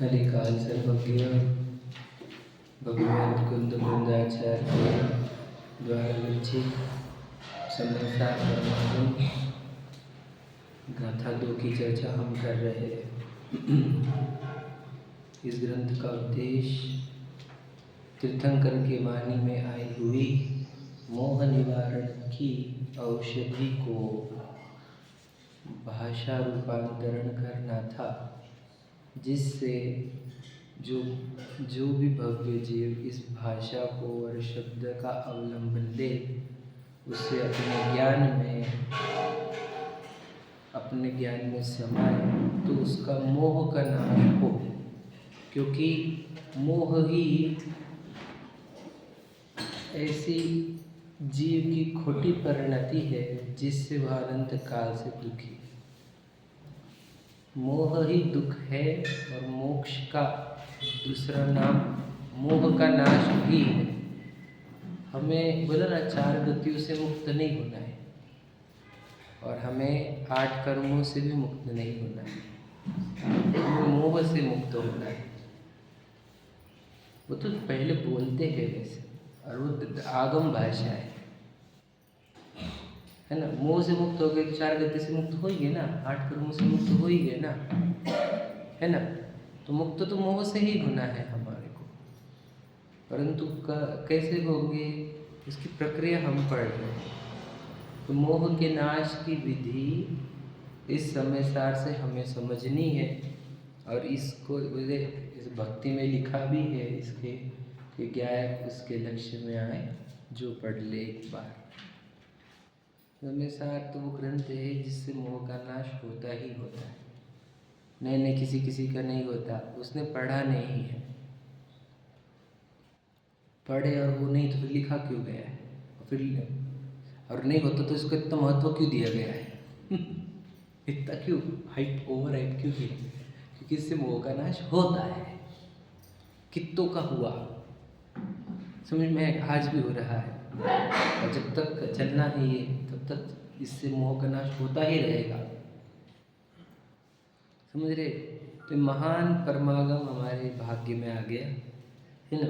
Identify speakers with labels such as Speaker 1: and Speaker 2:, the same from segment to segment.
Speaker 1: कलिकाल सर्वज्ञ भगवंत कुंद कुंदाचार्य द्वारा विरचित समयसार परमागम गाथा 2 की चर्चा हम कर रहे हैं। इस ग्रंथ का उद्देश्य तीर्थंकर के वाणी में आई हुई मोह निवारण की औषधि को भाषा रूपांतरण करना था, जिससे जो भी भव्य जीव इस भाषा को और शब्द का अवलंबन ले, उसे अपने ज्ञान में समाए तो उसका मोह का नाश हो, क्योंकि मोह ही ऐसी जीव की खोटी परिणति है जिससे वह अनंत काल से दुखी। मोह ही दुख है और मोक्ष का दूसरा नाम मोह का नाश भी है। हमें बोला ना, 4 गतियों से मुक्त नहीं होना है और हमें 8 कर्मों से भी मुक्त नहीं होना है, हमें मोह से मुक्त होना है। वो तो पहले बोलते हैं वैसे, और वो आगम भाषा है ना। मोह से मुक्त हो गए तो 4 गति से मुक्त हो ही गए ना, 8 कर्मों से मुक्त हो ही गए ना, है ना। तो मुक्त तो मोह से ही होना है हमारे को, परंतु कैसे होंगे इसकी प्रक्रिया हम पढ़ रहे हैं। तो मोह के नाश की विधि इस समय सार से हमें समझनी है, और इसको इस भक्ति में लिखा भी है इसके कि ज्ञान उसके लक्ष्य में आए जो पढ़ ले एक बार। समय सार तो वो ग्रंथ है जिससे मोह का नाश होता ही होता है। नहीं किसी का नहीं होता, उसने पढ़ा नहीं है। पढ़े और वो नहीं तो फिर लिखा क्यों गया है, और नहीं होता तो इसको इतना महत्व क्यों दिया गया है इतना क्यों हाइप, ओवर हाइप क्यों किया? क्योंकि इससे मोह का नाश होता है। कित्तों का हुआ, समझ में आज भी हो रहा है, और जब तक चलना है ये तब तक इससे मोह का नाश होता ही रहेगा। समझ रहे? तो महान परमागम हमारे भाग्य में आ गया है ना।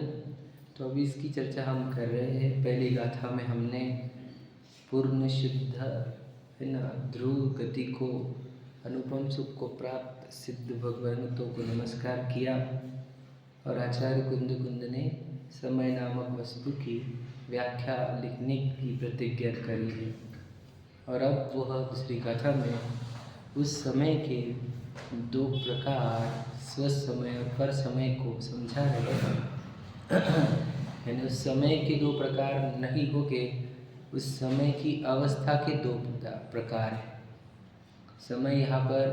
Speaker 1: तो अभी इसकी चर्चा हम कर रहे हैं। पहली गाथा में हमने पूर्ण शुद्ध है ना ध्रुव गति को, अनुपम सुख को प्राप्त सिद्ध भगवंतों को नमस्कार किया, और आचार्य कुंद ने समय नामक वस्तु की व्याख्या लिखने की प्रतिज्ञा करी है। और अब वह दूसरी गाथा में उस समय के 2 प्रकार, स्वसमय और पर समय को समझा रहे हैं। यानी उस समय के 2 प्रकार नहीं हो के उस समय की अवस्था के 2 प्रकार हैं। समय यहाँ पर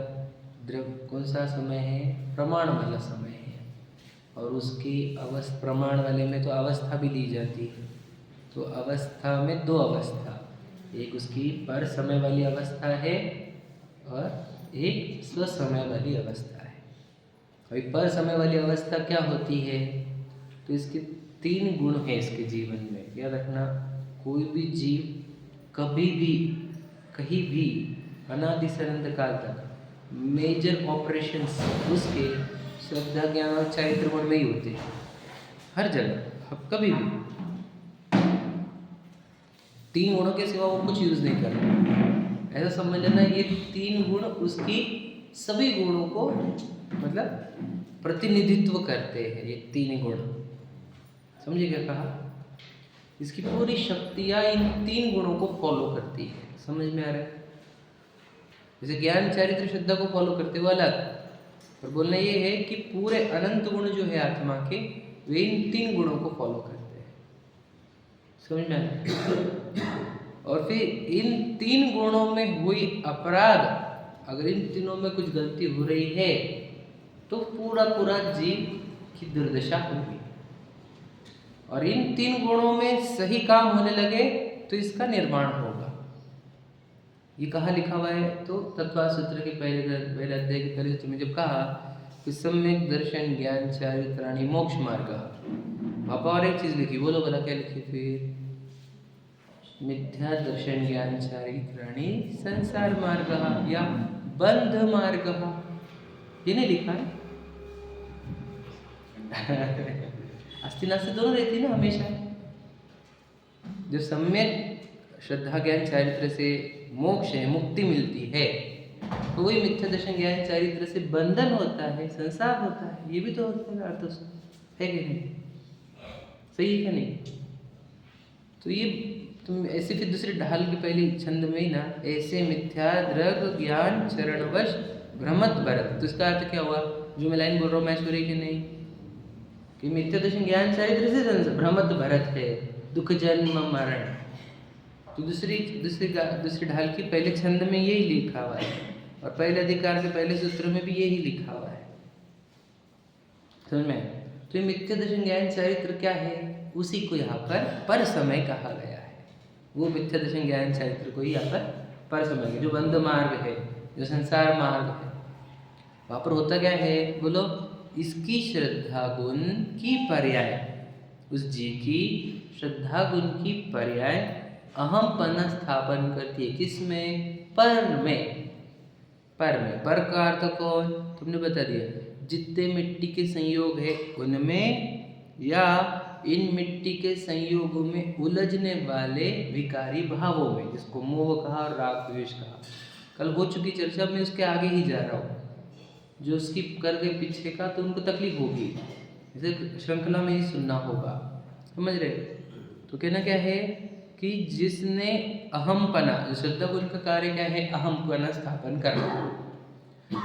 Speaker 1: कौन सा समय है? प्रमाण वाला समय है, और उसकी प्रमाण वाले में तो अवस्था भी ली जाती है। तो अवस्था में 2 अवस्था, एक उसकी पर समय वाली अवस्था है और एक स्व समय वाली अवस्था है। अभी पर समय वाली अवस्था क्या होती है? तो इसके 3 गुण हैं इसके जीवन में, याद रखना। कोई भी जीव कभी भी कहीं भी अनादि से अनंत काल तक मेजर ऑपरेशंस उसके श्रद्धा ज्ञान और चारित्र गुण में ही होते हैं, हर जगह। अब कभी भी 3 गुणों के सिवा वो कुछ यूज नहीं करता, ऐसा समझ लेना। ये 3 गुण उसकी सभी गुणों को मतलब प्रतिनिधित्व करते हैं। ये 3 गुण, समझे क्या कहा? इसकी पूरी शक्तियाँ इन 3 गुणों को फॉलो करती है। समझ में आ रहा है? जैसे ज्ञान चारित्र श्रद्धा को फॉलो करते हुए अलग, और बोलना ये है कि पूरे अनंत गुण जो है आत्मा के, वे इन 3 गुणों को फॉलो करते हैं। समझ में आ रहा है? और फिर इन 3 गुणों में हुई अपराध, अगर इन तीनों में कुछ गलती हो रही है तो पूरा जीव की दुर्दशा होगी। और इन 3 गुणों में सही काम होने लगे तो इसका निर्माण होगा। ये कहाँ लिखा हुआ है? तो तत्व सूत्र के पहले अध्याय के पहले तुम्हें जब कहा कि सम्यक दर्शन ज्ञान चारित्राणि मोक्ष मार्ग, वहाँ पर और एक चीज लिखी, बोलो बोला क्या लिखी? फिर मिथ्या दर्शन ज्ञान चारित्राणि संसार मार्ग या बंध मार्ग, ये नहीं लिखा है। अस्थि नास्ति दोनों रहती है ना हमेशा। जो सम्यक श्रद्धा ज्ञान चारित्र से मोक्ष है, मुक्ति मिलती है, तो वही मिथ्या दर्शन ज्ञान चारित्र से बंधन होता है, संसार होता है। ये भी तो होता है अर्थ है कि नहीं? सही है कि नहीं? तो ये तुम ऐसे फिर दूसरे ढाल के पहले छंद में ही ना, ऐसे मिथ्या द्रग ज्ञान चरणवश भ्रमत भरत, तो इसका अर्थ क्या हुआ? जो मैं लाइन बोल रहा हूँ महेश्वरी की नहीं, कि मिथ्या दर्शन ज्ञान चारित्र से भ्रमत भरत है, दुख जन्म मरण। तो दूसरी ढाल की पहले छंद में यही लिखा हुआ है, और पहले अधिकार के पहले सूत्र में भी यही लिखा हुआ है। समझ में? तो ये मिथ्या दर्शन ज्ञान चारित्र क्या है? उसी को यहाँ पर समय कहा गया है। वो मिथ्या दर्शन ज्ञान चारित्र को ही यहाँ पर समय, जो बंध मार्ग है, जो संसार मार्ग है, वहाँ पर होता क्या है बोलो? इसकी श्रद्धा गुण की पर्याय, उस जी की श्रद्धा गुण की पर्याय अहमपन स्थापन करती है। किसमें? पर में। पर का अर्थ कौन? तुमने बता दिया, जितने मिट्टी के संयोग है उनमें, या इन मिट्टी के संयोगों में उलझने वाले विकारी भावों में, जिसको मोह कहा और राग द्वेष कहा। कल हो चुकी चर्चा में, उसके आगे ही जा रहा हूँ। जो स्किप कर गए पीछे का तो उनको तकलीफ होगी, इसे श्रृंखला में ही सुनना होगा। समझ रहे? तो कहना क्या है कि जिसने अहमपना, श्रद्धा गुण का कार्य क्या है? अहमपना स्थापन करना।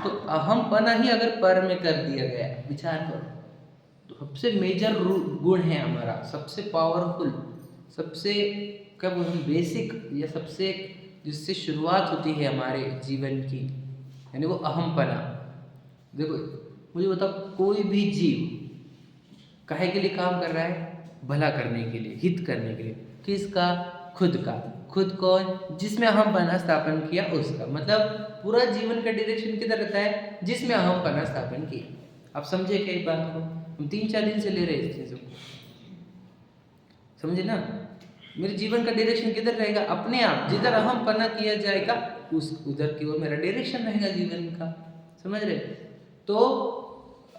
Speaker 1: तो अहमपना ही अगर पर में कर दिया गया, विचार करो, तो सबसे मेजर गुण है हमारा, सबसे पावरफुल, सबसे क्या बोलूं, बेसिक, या सबसे जिससे शुरुआत होती है हमारे जीवन की, यानी वो अहमपना। देखो मुझे बताओ, कोई भी जीव काहे के लिए काम कर रहा है? भला करने के लिए, हित करने के लिए। किसका? खुद का। खुद कौन? जिसमें अहमपना स्थापन किया उसका। मतलब पूरा जीवन का डायरेक्शन किधर रहता है? जिसमें अहमपना स्थापन किया। आप समझे क्या इस बात को? हम 3-4 दिन से ले रहे हैं इस चीज़ों को, समझे ना? मेरे जीवन का डायरेक्शन किधर रहेगा? अपने आप जिधर अहमपना किया जाएगा उस उधर की ओर मेरा डायरेक्शन रहेगा जीवन का। समझ रहे? तो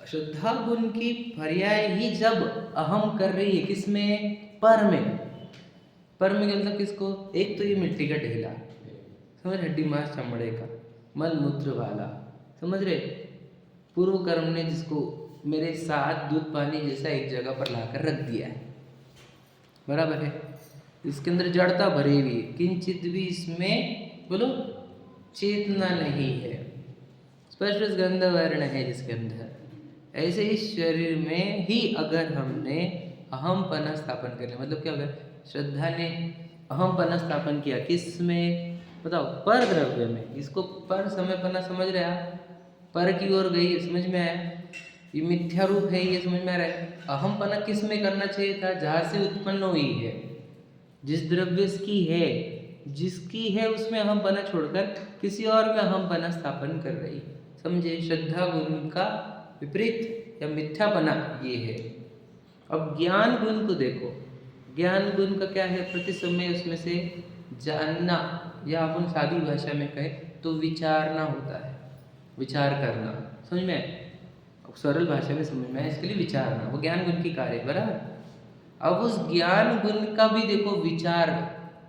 Speaker 1: श्रद्धा गुण की पर्याय ही जब अहम कर रही है, किसमें? पर में। पर में मतलब किसको? एक तो ये मिट्टी का ढेला, समझ रहे, हड्डी मांस चमड़े का, मल मूत्र वाला, समझ रहे, पूर्व कर्म ने जिसको मेरे साथ दूध पानी जैसा एक जगह पर लाकर रख दिया है, बराबर है। इसके अंदर जड़ता भरी हुई, किंचित भी इसमें बोलो चेतना नहीं है, स्पष्ट गंध वर्ण है जिसके अंदर। ऐसे इस शरीर में ही अगर हमने अहमपना स्थापन कर लिया, मतलब क्या होगा? श्रद्धा ने अहमपना स्थापन किया, किस में? बताओ, पर द्रव्य में। इसको पर समयपना समझ रहे आप? पर की ओर गई, समझ में आया? ये मिथ्या रूप है, ये समझ में आ रहा है? अहमपना किस में करना चाहिए था? जहाँ से उत्पन्न हुई है, जिस द्रव्य की है, जिसकी है, उसमें अहमपना छोड़कर किसी और में अहमपना स्थापन कर रही। समझे? श्रद्धा गुण का विपरीत या मिथ्यापना ये है। अब ज्ञान गुण को देखो। ज्ञान गुण का क्या है? प्रति समय उसमें से जानना, या अपन सादी भाषा में कहें तो विचारना होता है, विचार करना। समझ में? सरल भाषा में समझ में, इसके लिए विचारना, वो ज्ञान गुण की कार्य, बराबर। अब उस ज्ञान गुण का भी देखो विचार,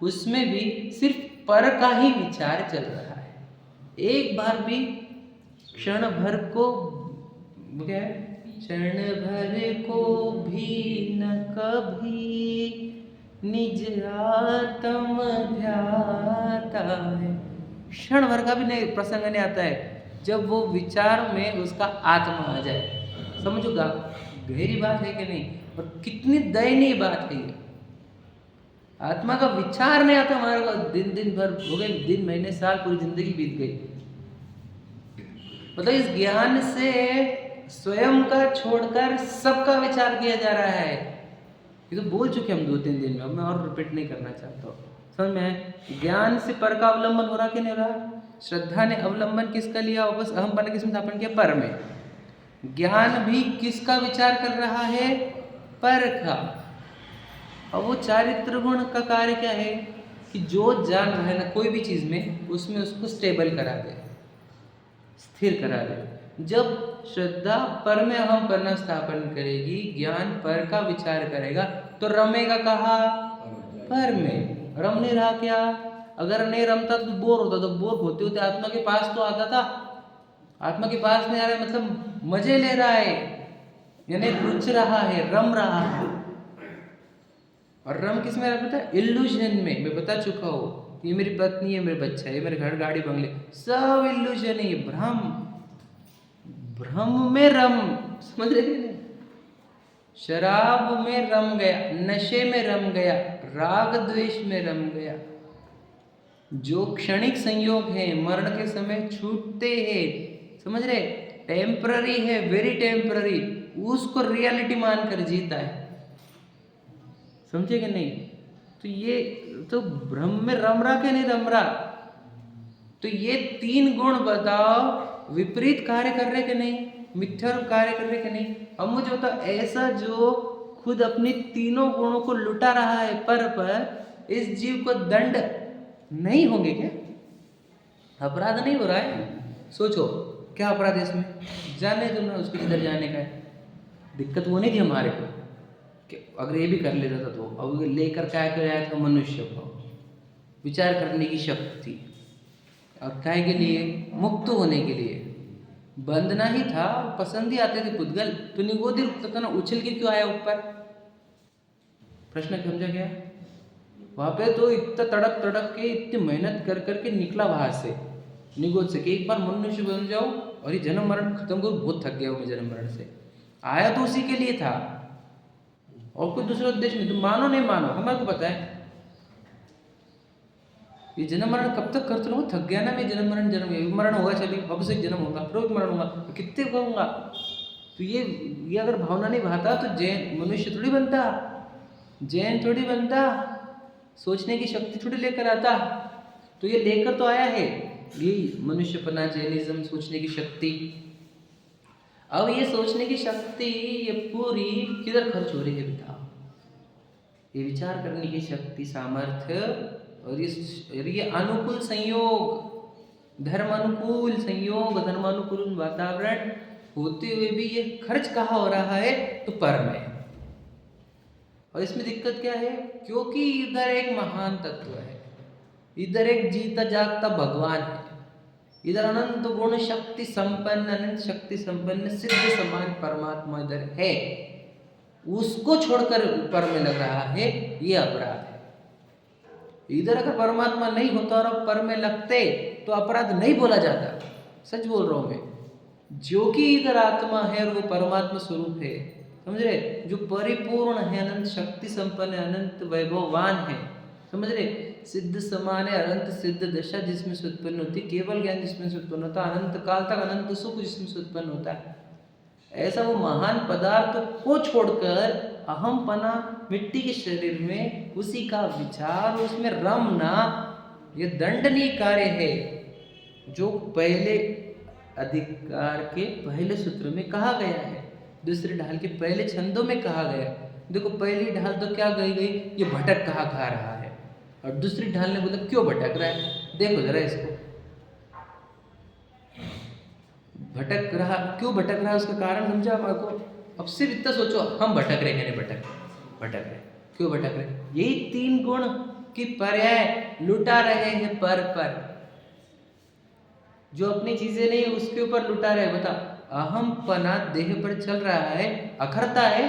Speaker 1: उसमें भी सिर्फ पर का ही विचार चल रहा है। एक बार भी क्षण भर को, क्या है? क्षण भर को भी न कभी निज आत्म ध्याता है। क्षण भर का भी नहीं प्रसंग नहीं आता है जब वो विचार में उसका आत्मा आ जाए। समझोगा? गहरी बात है कि नहीं? और कितनी दयनीय बात है ये। आत्मा का विचार नहीं आता हमारे को, दिन भर हो गए, दिन महीने साल पूरी जिंदगी बीत गई। मतलब इस ज्ञान से स्वयं का छोड़कर सबका विचार किया जा रहा है। ये तो बोल चुके हम 2-3 दिन में, अब मैं और रिपीट नहीं करना चाहता हूँ। समझ में? ज्ञान से पर का अवलंबन हो रहा कि नहीं हो रहा? श्रद्धा ने अवलंबन किसका लिया? वापस अहमपना किसमें स्थापन किया? पर में। ज्ञान भी किसका विचार कर रहा है? पर का। और वो चारित्र गुण का कार्य क्या है कि जो जान रहा है ना कोई भी चीज में, उसमें उसको स्टेबल करा दे, स्थिर करा दे। जब श्रद्धा पर में अहम पन्ना स्थापन करेगी, ज्ञान पर का विचार करेगा, तो रमेगा कहाँ? पर में। रम नहीं रहा क्या? अगर नहीं रमता तो बोर होता, तो बोर होते होते आत्मा के पास तो आता था। आत्मा के पास नहीं आ रहा है मतलब मजे ले रहा है, यानी रुच रहा है, रम रहा है। और रम किस में पता है? इल्यूजन में। मैं बता चुका हूँ, ये मेरी पत्नी है, मेरे बच्चा है, मेरे घर गाड़ी बंगले, सब इल्यूजन है, ये भ्रम। भ्रम में रम, समझ रहे हैं? शराब में रम गया, नशे में रम गया, राग द्वेष में रम गया। जो क्षणिक संयोग है, मरण के समय छूटते हैं, समझ रहे? टेम्पररी है, वेरी टेम्पररी, उसको रियलिटी मानकर जीता है। समझे कि नहीं? तो ये तो भ्रम में रम रहा कि नहीं रम रहा? तो ये तीन गुण बताओ, विपरीत कार्य कर रहे कि नहीं, मिथ्या कार्य कर रहे कि नहीं? अब मुझे बताओ, ऐसा जो खुद अपनी तीनों गुणों को लुटा रहा है पर इस जीव को दंड नहीं होंगे क्या? अपराध नहीं हो रहा है? सोचो क्या अपराध है इसमें? जाने दो ना, उसके किधर जाने का है। दिक्कत वो नहीं थी हमारे को कि अगर ये भी कर लेता था, तो अब लेकर क्या कर आया था? मनुष्य को विचार करने की शक्ति, और काय के लिए? मुक्त होने के लिए। बंधना ही था, पसंद ही आते थे पुद्गल, तो निगोदी रुकता था ना, उछल के क्यों आया ऊपर? प्रश्न समझा गया? वहां पे तो इतना तड़प तड़प के, इतनी मेहनत कर करके निकला वहां से, निगोद से, कि एक बार मनुष्य बन जाओ और ये जन्म मरण खत्म करो, बहुत थक गया हूँ मैं जन्म मरण से। आया तो उसी के लिए था, और कोई दूसरा उद्देश्य नहीं। तो मानो नहीं मानो, हमारे को पता है ये जन्म मरण कब तक करते रहूँ, थक गया ना मैं, जन्म मरण होगा, चलिए अब से जन्म होगा, फिर मरण होगा, तो कितने करूँगा? तो ये अगर भावना नहीं भाता तो जैन मनुष्य थोड़ी बनता, जैन थोड़ी बनता, सोचने की शक्ति थोड़ी लेकर आता। तो ये लेकर तो आया है, ये मनुष्यपना, जैनिज्म, सोचने की शक्ति। अब ये सोचने की शक्ति ये पूरी किधर खर्च हो रही है बताओ? ये विचार करने की शक्ति, सामर्थ्य, और ये अनुकूल संयोग, धर्म अनुकूल संयोग, धर्म अनुकूल वातावरण होते हुए भी ये खर्च कहाँ हो रहा है? तो पर में। और इसमें दिक्कत क्या है? क्योंकि इधर एक महान तत्व है, इधर एक जीता जागता भगवान है, इधर अनंत गुण शक्ति संपन्न, अनंत शक्ति संपन्न सिद्ध समान परमात्मा इधर है, उसको छोड़कर ऊपर में लग रहा है, ये अपराध है। इधर अगर परमात्मा नहीं होता और अब पर में लगते तो अपराध नहीं बोला जाता। सच बोल रहा हूं मैं। जो कि इधर आत्मा है और वो परमात्मा स्वरूप है, समझ रहे? जो परिपूर्ण है, अनंत शक्ति संपन्न है, अनंत वैभववान है, समझ रहे? सिद्ध समान है, अनंत सिद्ध दशा जिसमें से उत्पन्न होती, केवल ज्ञान जिसमें से उत्पन्न होता, अनंत काल तक अनंत सुख जिसमें से उत्पन्न होता है। ऐसा वो महान पदार्थ को छोड़कर अहमपना मिट्टी के शरीर में, उसी का विचार, उसमें रमना, ये दंडनीय कार्य है, जो पहले अधिकार के पहले सूत्र में कहा गया है, दूसरे ढाल के पहले छंदों में कहा गया। देखो पहली ढाल तो क्या गई, ये भटक कहाँ खा रहा है, और दूसरी ढाल ने बोला क्यों भटक रहा है। देखो जरा इसको, भटक रहा, क्यों भटक रहा है, उसका कारण समझा हमारे को? अब सिर्फ इतना सोचो, हम भटक रहे हैं, भटक रहे, क्यों भटक रहे? यही तीन गुण की पर्याय लुटा रहे हैं पर जो अपनी चीजें नहीं उसके ऊपर लुटा रहे। बता, अहम पना देह पर चल रहा है, अखरता है,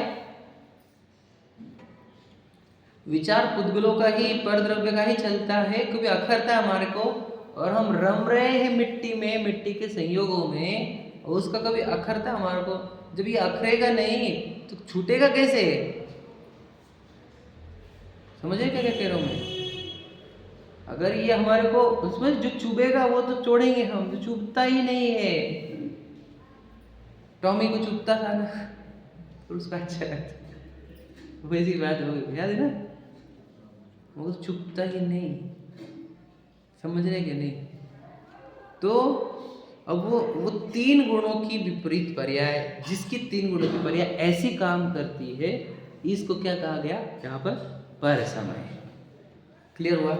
Speaker 1: विचार पुद्गलों का ही, पर द्रव्य का ही चलता है, कभी अखरता है हमारे को, और हम रम रहे हैं मिट्टी में, मिट्टी के संयोगों में, और उसका कभी अखरता हमारे को। जब ये अखरेगा नहीं तो छूटेगा कैसे? समझे क्या कह रहा हूं मैं? अगर ये हमारे को उसमें जो चुभेगा वो तो छोड़ेंगे हम, तो चुभता ही नहीं है। टॉमी को चुभता था ना, तो उसका अच्छा लगता, वैसी बात हो गई, याद है ना? वो चुभता ही नहीं, समझ रहे कि नहीं? तो अब वो तीन गुणों की विपरीत पर्याय, जिसकी तीन गुणों की पर्याय ऐसी काम करती है, इसको क्या कहा गया यहाँ पर समय। क्लियर हुआ?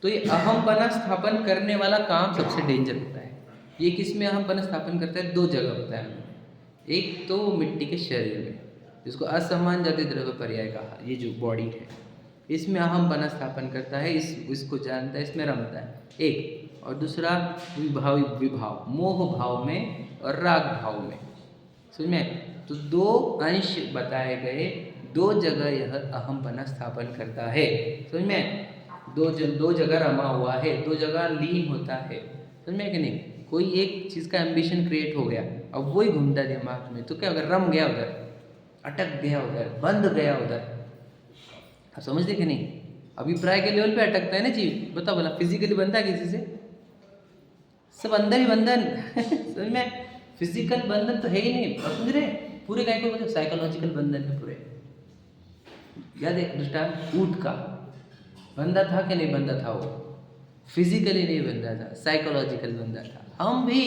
Speaker 1: तो ये अहमपना स्थापन करने वाला काम सबसे डेंजर होता है, ये किस में अहमपना स्थापन करता है? 2 जगह बताया मैंने। एक तो मिट्टी के शरीर में, जिसको असमान जाति द्रव्य पर्याय कहा, ये जो बॉडी है इसमें अहमपना स्थापन करता है, इसको जानता है, इसमें रमता है एक। और दूसरा विभाव मोह भाव में और राग भाव में, समझ में? तो 2 अंश बताए गए, 2 जगह यह अहमपना स्थापन करता है, समझ में? दो जगह रमा हुआ है, 2 जगह लीन होता है, समझ में कि नहीं? कोई एक चीज़ का एम्बिशन क्रिएट हो गया, अब वही घूमता दिमाग में, तो क्या अगर रम गया उधर, अटक गया उधर, बंध गया उधर। आप समझते कि नहीं? अभिप्राय के लेवल पे अटकता है ना जीव। बताओ भला फिजिकली बनता है किसी से? सब अंदर ही बंधन समझ में? फिजिकल बंधन तो है ही नहीं। समझ रहे? पूरे काय को साइकोलॉजिकल बंधन है पूरे। याद है दृष्टांत ऊँट का, बंधा था कि नहीं बंधा था? वो फिजिकली नहीं बंधा था, साइकोलॉजिकल बंधा था। हम भी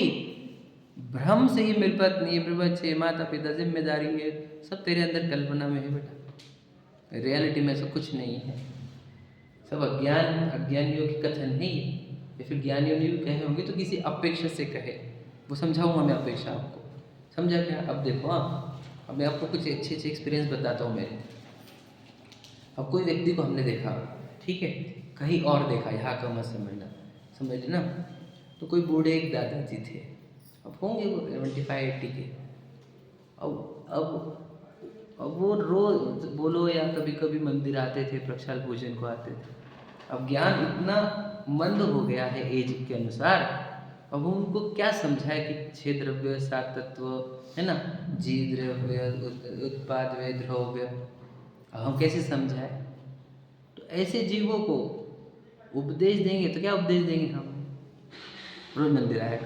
Speaker 1: भ्रम से ही मिल पत्नी बच्चे माता पिता जिम्मेदारी है, सब तेरे अंदर कल्पना में है बेटा, रियलिटी में ऐसा कुछ नहीं है। सब अज्ञानियों की कथन है ये, या फिर ज्ञानियों ने भी कहे होंगे तो किसी अपेक्षा से कहे। वो समझाऊंगा मैं अपेक्षा आपको, समझा क्या? अब देखो, अब मैं आपको कुछ अच्छे एक्सपीरियंस बताता हूँ मेरे। अब कोई व्यक्ति को हमने देखा, ठीक है, कहीं और देखा, यहाँ का मत समझना, समझ लेना। तो कोई बूढ़े एक दादाजी थे, अब होंगे वो 75-80 के। अब वो रोज बोलो या कभी कभी मंदिर आते थे, प्रक्षाल पूजन को आते थे। अब ज्ञान इतना मंद हो गया है एज के अनुसार, अब उनको क्या समझाए कि 6 द्रव्य 7 तत्व है ना, जीव द्रव्य उत्पाद वे द्रव्य, हम कैसे समझाए? तो ऐसे जीवों को उपदेश देंगे तो क्या उपदेश देंगे? हम रोज मंदिर आया,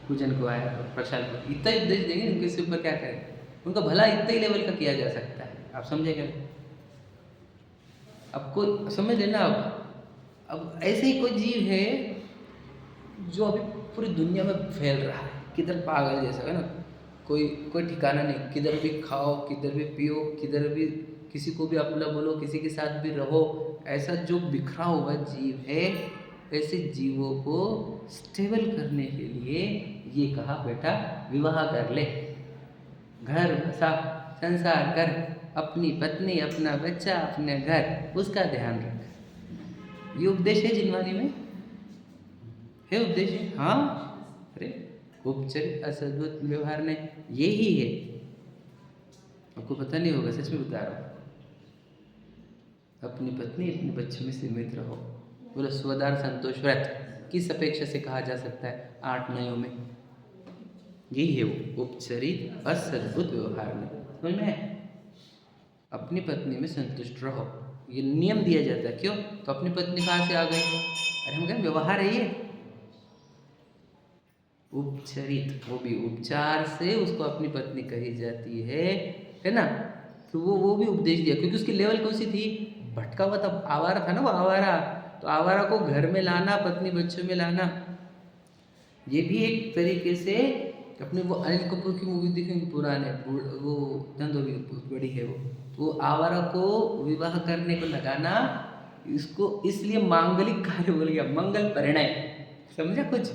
Speaker 1: पूजन को आया, प्रसाद को, इतना ही उपदेश देंगे, उनके इसके ऊपर क्या करें? उनका भला इतना ही लेवल का किया जा सकता है। आप समझेगा? अब कोई समझ लेना। अब ऐसे ही कोई जीव है जो अभी पूरी दुनिया में फैल रहा है, किधर पागल जैसा है ना, कोई ठिकाना नहीं, किधर भी खाओ, किधर भी पियो, किधर भी किसी को भी अपना बोलो, किसी के साथ भी रहो, ऐसा जो बिखरा हुआ जीव है, ऐसे जीवों को स्टेबल करने के लिए ये कहा बेटा विवाह कर ले, घर बसा, संसार कर, अपनी पत्नी, अपना बच्चा, अपने घर, उसका ध्यान रख। ये उपदेश है जिनवानी में, है उपदेश है। हाँ, अरे उपचरित असद्भुत व्यवहार ने यही है, आपको पता नहीं होगा, सच में बता रहा हूँ। अपनी पत्नी अपने बच्चे में सीमित रहो। बोलो स्वदार संतोष व्रत किस अपेक्षा से कहा जा सकता है 8 नयों में? यही है वो उपचरित असद्भुत व्यवहार में, समझ में? अपनी पत्नी में संतुष्ट रहो, ये नियम दिया जाता है। क्यों? तो अपनी पत्नी कहाँ से आ गई? अरे हम कहें व्यवहार है ये उपचरित, वो भी उपचार से उसको अपनी पत्नी कही जाती है ना? तो वो भी उपदेश दिया, क्योंकि उसकी लेवल कौन सी थी? भटका हुआ था, आवारा था ना वो, आवारा। तो आवारा को घर में लाना, पत्नी बच्चों में लाना, ये भी एक तरीके से अपने वो अनिल कपूर की मूवी देखेंगे पुराने, वो धंधोबी बड़ी है वो आवारा को विवाह करने को लगाना, इसको इसलिए मांगलिक कार्य बोल गया, मंगल परिणय, समझा कुछ?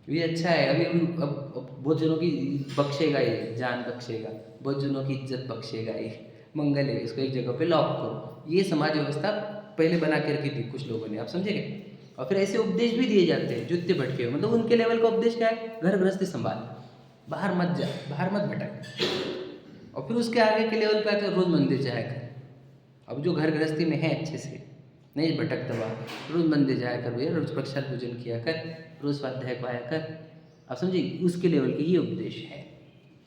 Speaker 1: ये अच्छा है। अभी अब बहुत जनों की बख्शेगा, ये जान बख्शेगा, बहुत जनों की इज्जत बख्शेगा, ये मंगल है, इसको एक जगह पे लॉक करो। ये समाज व्यवस्था पहले बना के रखी थी कुछ लोगों ने, आप समझेंगे? और फिर ऐसे उपदेश भी दिए जाते हैं जुत्ते भटके हुए, मतलब उनके लेवल का उपदेश क्या है? घर गृहस्थी संभाल, बाहर मत जा, बाहर मत भटक। और फिर उसके आगे के लेवल पे आते हैं रोज मंदिर जाया कर। अब जो घर गृहस्थी में है अच्छे से नहीं भटकता हुआ, रोज मंदिर जाया कर भैया, रोज प्रक्षाल पूजन किया कर, रोज स्वाध्याय को आया कर। आप समझिए उसके लेवल के ये उपदेश है।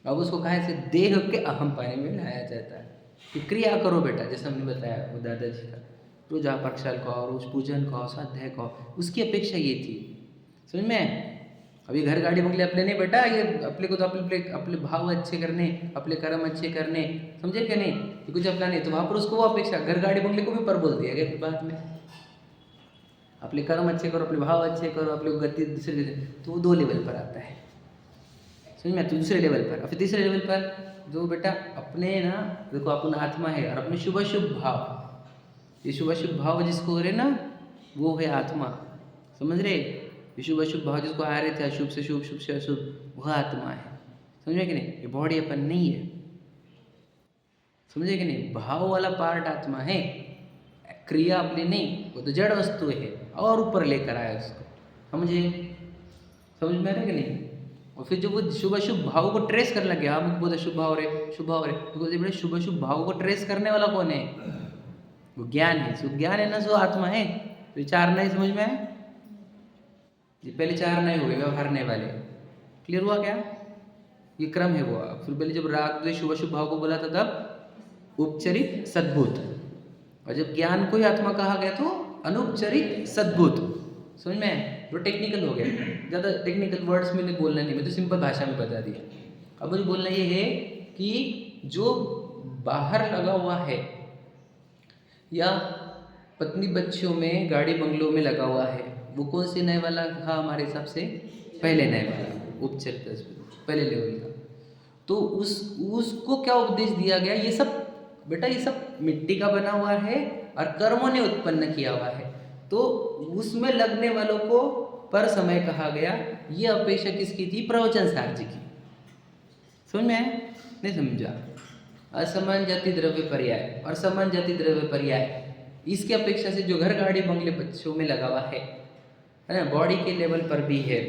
Speaker 1: अब उसको कहा से देह के अहम पाने में लाया जाता है कि क्रिया करो बेटा, जैसे हमने बताया वो दादाजी का, रोज आप प्रक्षाल को आओ, रोज पूजन को आओ, स्वाध्याय को आओ, उसकी अपेक्षा ये थी, समझ में? अभी घर गाड़ी बंगले अपने नहीं बेटा, ये अपने को तो अपने भाव अच्छे करने, अपने कर्म अच्छे करने, समझे क्या नहीं? ये कुछ अपना नहीं, तो वहाँ पर उसको वो अपेक्षा, घर गाड़ी बंगले को भी पर बोल दिया गया बाद में। अपने कर्म अच्छे करो, अपने भाव अच्छे करो, अपने गति दूसरे, तो वो 2 लेवल पर आता है, समझ में? तो दूसरे लेवल पर, और फिर तीसरे लेवल पर जो बेटा अपने ना, देखो अपन आत्मा है और अपने शुभ शुभ भाव, ये शुभ शुभ भाव जिसको हो रहे ना, वो है आत्मा, समझ रहे? ये शुभ अशुभ भाव जिसको आ रहे थे, अशुभ से शुभ, शुभ से अशुभ, वह आत्मा है। समझे कि नहीं? ये बॉडी अपन नहीं है, समझे कि नहीं? भाव वाला पार्ट आत्मा है, क्रिया अपनी नहीं, वो तो जड़ वस्तु है और ऊपर लेकर आया उसको। समझे? समझ में आ रहा है कि नहीं? और फिर जब वो शुभ अशुभ भाव को ट्रेस करने लगे, आप बोलते शुभ भाव रहे, शुभ भाव रहे, तो बोलते बड़े शुभ अशुभ भाव को ट्रेस करने वाला कौन है? वो ज्ञान है। सो ज्ञान है ना, सो आत्मा है। तो ये चार नए समझ में आए? ये पहले चार नए हो गए व्यवहारने वाले। क्लियर हुआ क्या? ये क्रम है वो। फिर पहले जब राग द्वेष शुभ अशुभ भाव को बोला था तब उपचरित सद्भूत, और जब ज्ञान को ही आत्मा कहा गया तो अनुपचरित सद्भूत। समझ में? वो टेक्निकल हो गया, ज़्यादा टेक्निकल वर्ड्स में बोलना नहीं, मैं तो सिंपल भाषा में बता दिया। अब मुझे बोलना ये है कि जो बाहर लगा हुआ है या पत्नी बच्चों में गाड़ी बंगलों में लगा हुआ है, वो कौन से नए वाला था हमारे हिसाब से? पहले नए वाला, उपचरित पहले लेवल का। तो उसको क्या उपदेश दिया गया? ये सब बेटा, ये सब मिट्टी का बना हुआ है और कर्मों ने उत्पन्न किया हुआ है, तो उसमें लगने वालों को पर समय कहा गया। ये अपेक्षा किसकी थी? प्रवचन सार जी की। समझ में आया? नहीं समझा? असमान जाति द्रव्य पर्याय और समान जाति द्रव्य पर्याय, इसकी अपेक्षा से जो घर गाड़ी बंगले बच्चों में लगा हुआ है ना, बॉडी के लेवल पर भी है,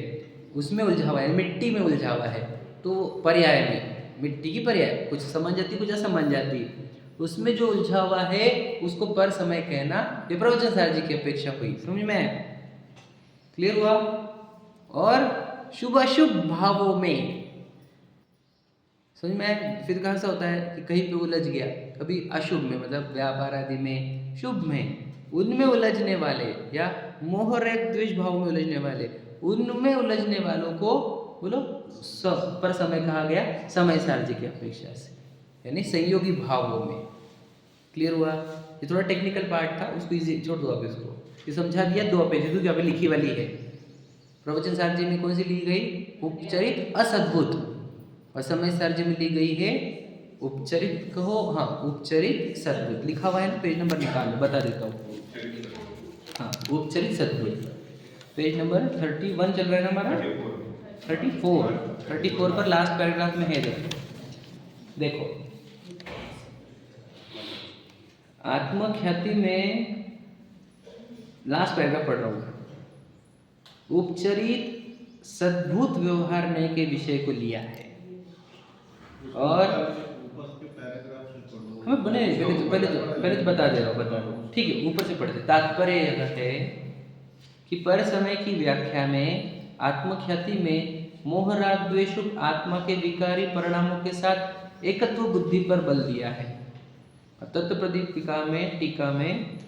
Speaker 1: उसमें उलझा हुआ है, मिट्टी में उलझा हुआ है, तो पर्याय में मिट्टी की पर्याय, कुछ समान जाति कुछ असमान जाति, उसमें जो उलझा हुआ है उसको पर समय कहना, ये प्रवचन सार जी की अपेक्षा हुई। समझ में? क्लियर हुआ? और शुभ अशुभ भावों में समझ में? फिर कहाँ से होता है कि कहीं पे उलझ गया, कभी अशुभ में मतलब व्यापार आदि में, शुभ में, उनमें उलझने वाले, या मोह रेख द्वेष भाव में उलझने वाले, उनमें उलझने वालों को बोलो पर समय कहा गया, समय सार जी की अपेक्षा से, यानी संयोगी भावों में। क्लियर हुआ? ये थोड़ा टेक्निकल पार्ट था, उसको इजी छोड़ दो आप इसको। ये समझा दिया दो पेज, क्योंकि अभी लिखी वाली है। प्रवचन सार जी में कौन सी ली गई? उपचरित असद्भुत, और समय सार जी में ली गई है उपचरित, कहो हाँ उपचरित सद्भुत। लिखा हुआ है ना, पेज नंबर निकाल लो, बता देता हूँ। हाँ, उपचरित सद्भुत, पेज नंबर 31 चल रहा है ना हमारा, 34 पर लास्ट पैराग्राफ में है। देखो आत्मख्याति में लास्ट पैराग्राफ पढ़ रहा हूँ। उपचरित सद्भुत व्यवहार नए के विषय को लिया है, और हमें बने पहले तो बता दे रहा हूँ, बता दो ठीक है, ऊपर से पढ़ते। तात्पर्य यह है कि पर समय की व्याख्या में आत्मख्याति में मोह राग द्वेष आत्मा के विकारी परिणामों के साथ एकत्व बुद्धि पर बल दिया है। तत्वप्रदीपिका में टीका में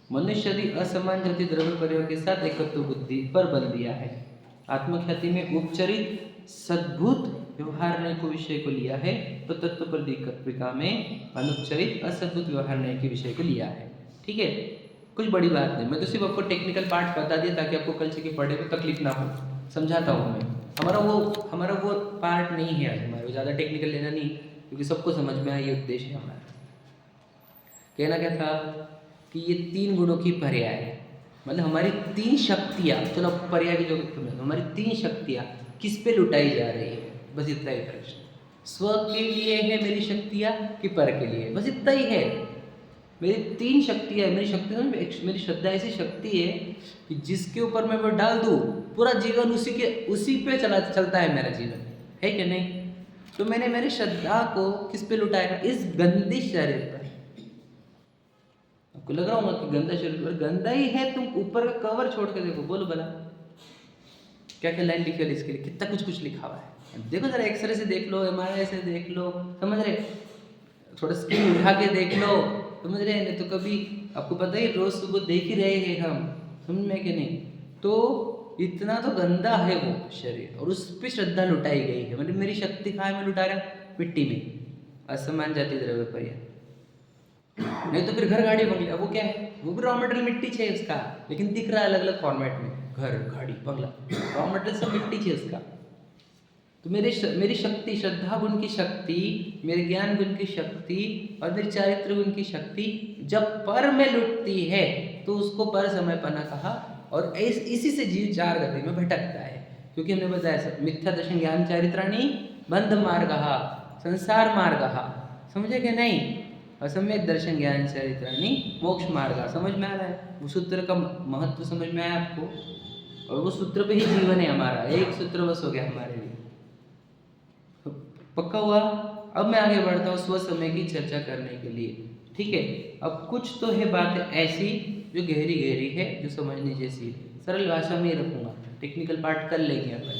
Speaker 1: मनुष्य असमान जाति द्रव्य पर्याय के साथ एकत्व बुद्धि पर बल दिया है। आत्मख्याति में उपचरित सद्भुत व्यवहार नय को विषय को लिया है, तो तत्वप्रदीपिका में अनुपचरित असद्भुत व्यवहार नय के विषय को लिया है। ठीक है, कुछ बड़ी बात नहीं, मैं तो सिर्फ आपको टेक्निकल पार्ट बता दिया ताकि आपको कल से के पढ़े में तकलीफ ना हो। समझाता हूँ मैं, हमारा वो पार्ट नहीं है आज, हमारा ज़्यादा टेक्निकल लेना नहीं, क्योंकि सबको समझ में आए, ये उद्देश्य है हमारा। कहना क्या था कि ये तीन गुणों की पर्याय है, मतलब हमारी तीन शक्तियाँ, चलो पर्याय की जो हमारी तीन शक्तियाँ किस पे लुटाई जा रही है, बस इतना ही प्रश्न। स्व के लिए है मेरी शक्तियाँ कि पर के लिए, बस इतना ही है। मेरी तीन शक्तियाँ, मेरी श्रद्धा ऐसी शक्ति है कि जिसके ऊपर मैं वो डाल दूँ, पूरा जीवन उसी पे चलता है मेरा जीवन, है कि नहीं? तो मैंने मेरी श्रद्धा को किस पे लुटाया? इस गंदी शरीर पर। आपको लग रहा होगा कि गंदा शरीर पर, गंदा ही है, तुम ऊपर का कवर छोड़ के देखो, बोलो भला क्या क्या लाइन लिखी है इसके लिए, कितना कुछ लिखा हुआ है। देखो जरा एक्सरे से देख लो, MRI से देख लो, समझ रहे? थोड़ा स्किन उठा के देख लो, समझ रहे? नहीं तो कभी आपको पता ही, रोज सुबह देख ही रहे हैं हम, समझ में कि नहीं? तो इतना तो गंदा है वो शरीर, और उस पर श्रद्धा लुटाई गई है। मतलब मेरी शक्ति कहाँ में लुटा रहा? मिट्टी में, असमान जाति द्रव्य पर्याय। नहीं तो फिर घर गाड़ी बंगला, वो क्या है? वो भी रॉ मटेरियल मिट्टी है उसका, लेकिन दिख रहा है अलग अलग फॉर्मेट में, घर गाड़ी बंगला, रॉ मटेरियल सब मिट्टी है उसका। तो मेरी शक्ति, श्रद्धा गुण की शक्ति, मेरे ज्ञान गुण की शक्ति और मेरी चारित्र गुण की शक्ति जब पर में लुटती है तो उसको पर समय पना कहा, और इसी से जीव चार गति में भटकता है, क्योंकि हमने बताया मिथ्या दर्शन ज्ञान चारित्राणी बंध मार्गः संसार मार्गः, समझे कि नहीं? और सम्यक दर्शन ज्ञान चारित्राणी मोक्ष मार्ग। समझ में आ रहा है? वो सूत्र का महत्व समझ में आया आपको? और वो सूत्र पे ही जीवन है हमारा, एक सूत्र बस हो गया हमारे लिए, पक्का हुआ? अब मैं आगे बढ़ता हूँ स्व समय की चर्चा करने के लिए, ठीक है? अब कुछ तो है बातें ऐसी जो गहरी गहरी है, जो समझने जैसी है, सरल भाषा में ही रखूँगा, टेक्निकल पार्ट कर लेंगे अपन।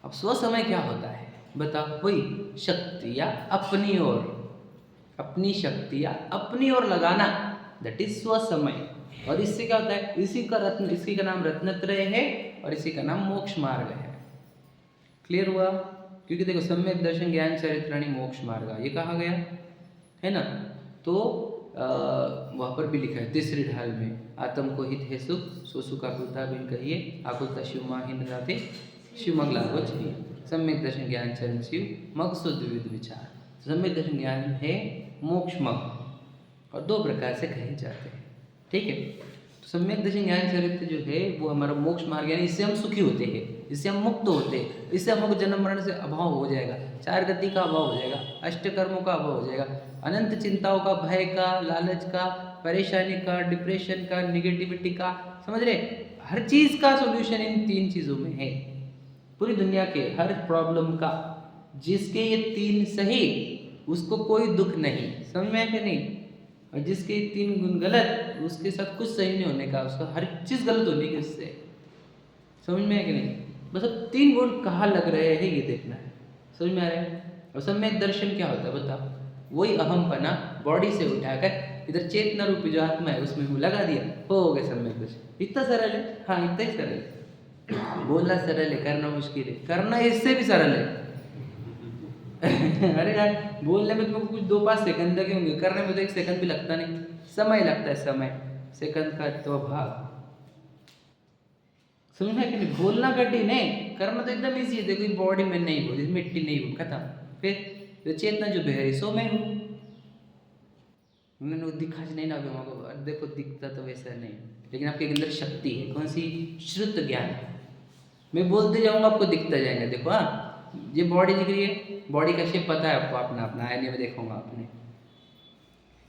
Speaker 1: अब स्व समय क्या होता है बताओ? वही शक्तियाँ अपनी ओर, अपनी शक्तियाँ अपनी ओर लगाना, दैट इज स्व समय। और इससे क्या होता है? इसी का नाम रत्नत्रय है और इसी का नाम मोक्ष मार्ग है। क्लियर हुआ? क्योंकि देखो सम्यक दर्शन ज्ञान चारित्राणी मोक्ष मार्ग ये कहा गया है ना, तो वहाँ पर भी लिखा है तीसरी ढाल में, आत्म को हित है सुख, सो सुख आकुलता बिन कहिए, आकुलता शिव माहिन जाते शिव मग लागो चाहिए। सम्यक दर्शन ज्ञान चरण शिव मग शुद्ध विविध विचार। सम्यक दर्शन ज्ञान है मोक्ष मग, और दो प्रकार से कहे जाते हैं, ठीक है? तो सम्यक दर्शन ज्ञान चरित्र जो है वो हमारा मोक्ष मार्ग, यानी इससे हम सुखी होते हैं, इससे हम मुक्त होते हैं, इससे हमको जन्म मरण से अभाव हो जाएगा, चार गति का अभाव हो जाएगा, अष्ट कर्मों का अभाव हो जाएगा, अनंत चिंताओं का, भय का, लालच का, परेशानी का, डिप्रेशन का, निगेटिविटी का, समझ रहे? हर चीज़ का सॉल्यूशन इन तीन चीज़ों में है। पूरी दुनिया के हर प्रॉब्लम का, जिसके ये तीन सही उसको कोई दुख नहीं, समझ में है कि नहीं? और जिसके तीन गुण गलत उसके साथ कुछ सही नहीं होने का, उसका हर चीज़ गलत होने की उससे, समझ में है कि नहीं? बस अब तीन गुण कहाँ लग रहे हैं ये देखना है, समझ में आ रहा है? और सम्यक दर्शन क्या होता है बताओ? वही अहमपना बॉडी से उठाकर इधर चेतना रूपी जो आत्मा है उसमें वो लगा दिया, हो गया सम्यक दर्शन। इतना सरल है, हाँ इतना ही सरल है। बोलना सरल है, करना मुश्किल है, करना इससे भी सरल है। अरे यार बोलने में तुमको कुछ 2-5 सेकंड लगे होंगे, करने में तो 1 सेकंड भी लगता नहीं, समय लगता है, समय सेकंड का तो भाग, समझ में कि नहीं? बोलना कठिन है, करना तो एकदम ईजी है। देखो बॉडी में नहीं बोली, मिट्टी नहीं हो, खत्म। फिर चेतना जो बहरी सो मैं हूँ, मैंने दिखा नहीं ना अभी, देखो दिखता तो वैसा नहीं, लेकिन आपके अंदर शक्ति है, कौन सी? श्रुत ज्ञान। मैं बोलते जाऊँगा आपको दिखता जाएगा। देखो हाँ, ये बॉडी दिख रही है, बॉडी का शेप पता है आपको, अपना अपना आईने में देखूंगा आपने,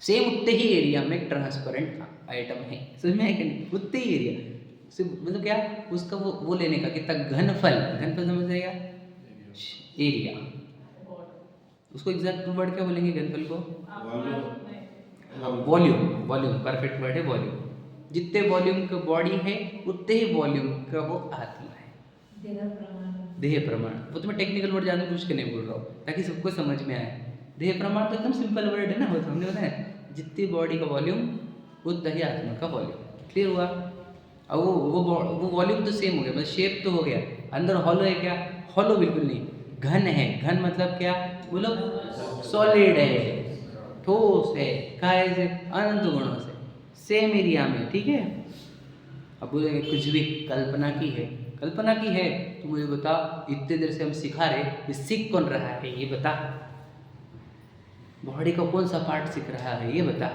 Speaker 1: सेम उतने ही एरिया में एक ट्रांसपेरेंट आइटम है, समझ में है कि नहीं? उतने ही एरिया से, मतलब क्या उसका वो लेने का कितना घनफल, घनफल समझ जाएगा? एरिया, उसको एग्जैक्ट वर्ड क्या बोलेंगे घनफल को? वॉल्यूम, वॉल्यूम परफेक्ट वर्ड है वॉल्यूम। जितने वॉल्यूम का बॉडी है उतने ही वॉल्यूम का वो आत्मा है। देह प्रमाण, वो तो मैं टेक्निकल वर्ड जानने पूछ के नहीं बोल रहा हूँ, ताकि सबको समझ में आए। देह प्रमाण तो एकदम सिंपल वर्ड है ना, वो तो हमने बताया, जितनी बॉडी का वॉल्यूम उतना ही आत्मा का वॉल्यूम। क्लियर हुआ? अब वो वॉल्यूम तो सेम हो गया, मतलब शेप तो हो गया। अंदर हॉलो है क्या? हॉलो बिल्कुल नहीं, घन है। घन मतलब क्या बोलो? सॉलिड है, ठोस है, काय से? अनंत गुणों से, सेम एरिया में, ठीक है? अब बोलेंगे कुछ भी कल्पना की है, कल्पना की है तो मुझे बता, इतने देर से हम सिखा रहे, ये सीख कौन रहा है ये बता? बॉडी का कौन सा पार्ट सीख रहा है ये बता?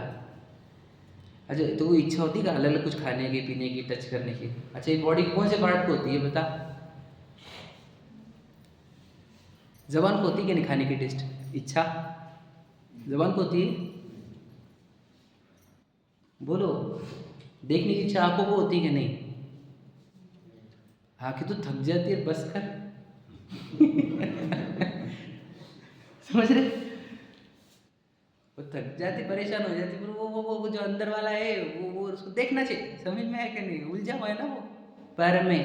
Speaker 1: अच्छा तो वो इच्छा होती है अलग अलग कुछ खाने की, पीने की, टच करने की, अच्छा ये बॉडी कौन से पार्ट को होती है बता? जबान को होती है कि नहीं खाने की टेस्ट, इच्छा जबान को होती है? बोलो। देखने की इच्छा आंखों को होती है कि नहीं? आंखें तो थक जाती है, बस कर। समझ रहे? वो थक जाती, परेशान हो जाती, पर वो जो अंदर वाला है वो उसको देखना चाहिए, समझ में है कि नहीं? उलझा हुआ है ना वो पैर में,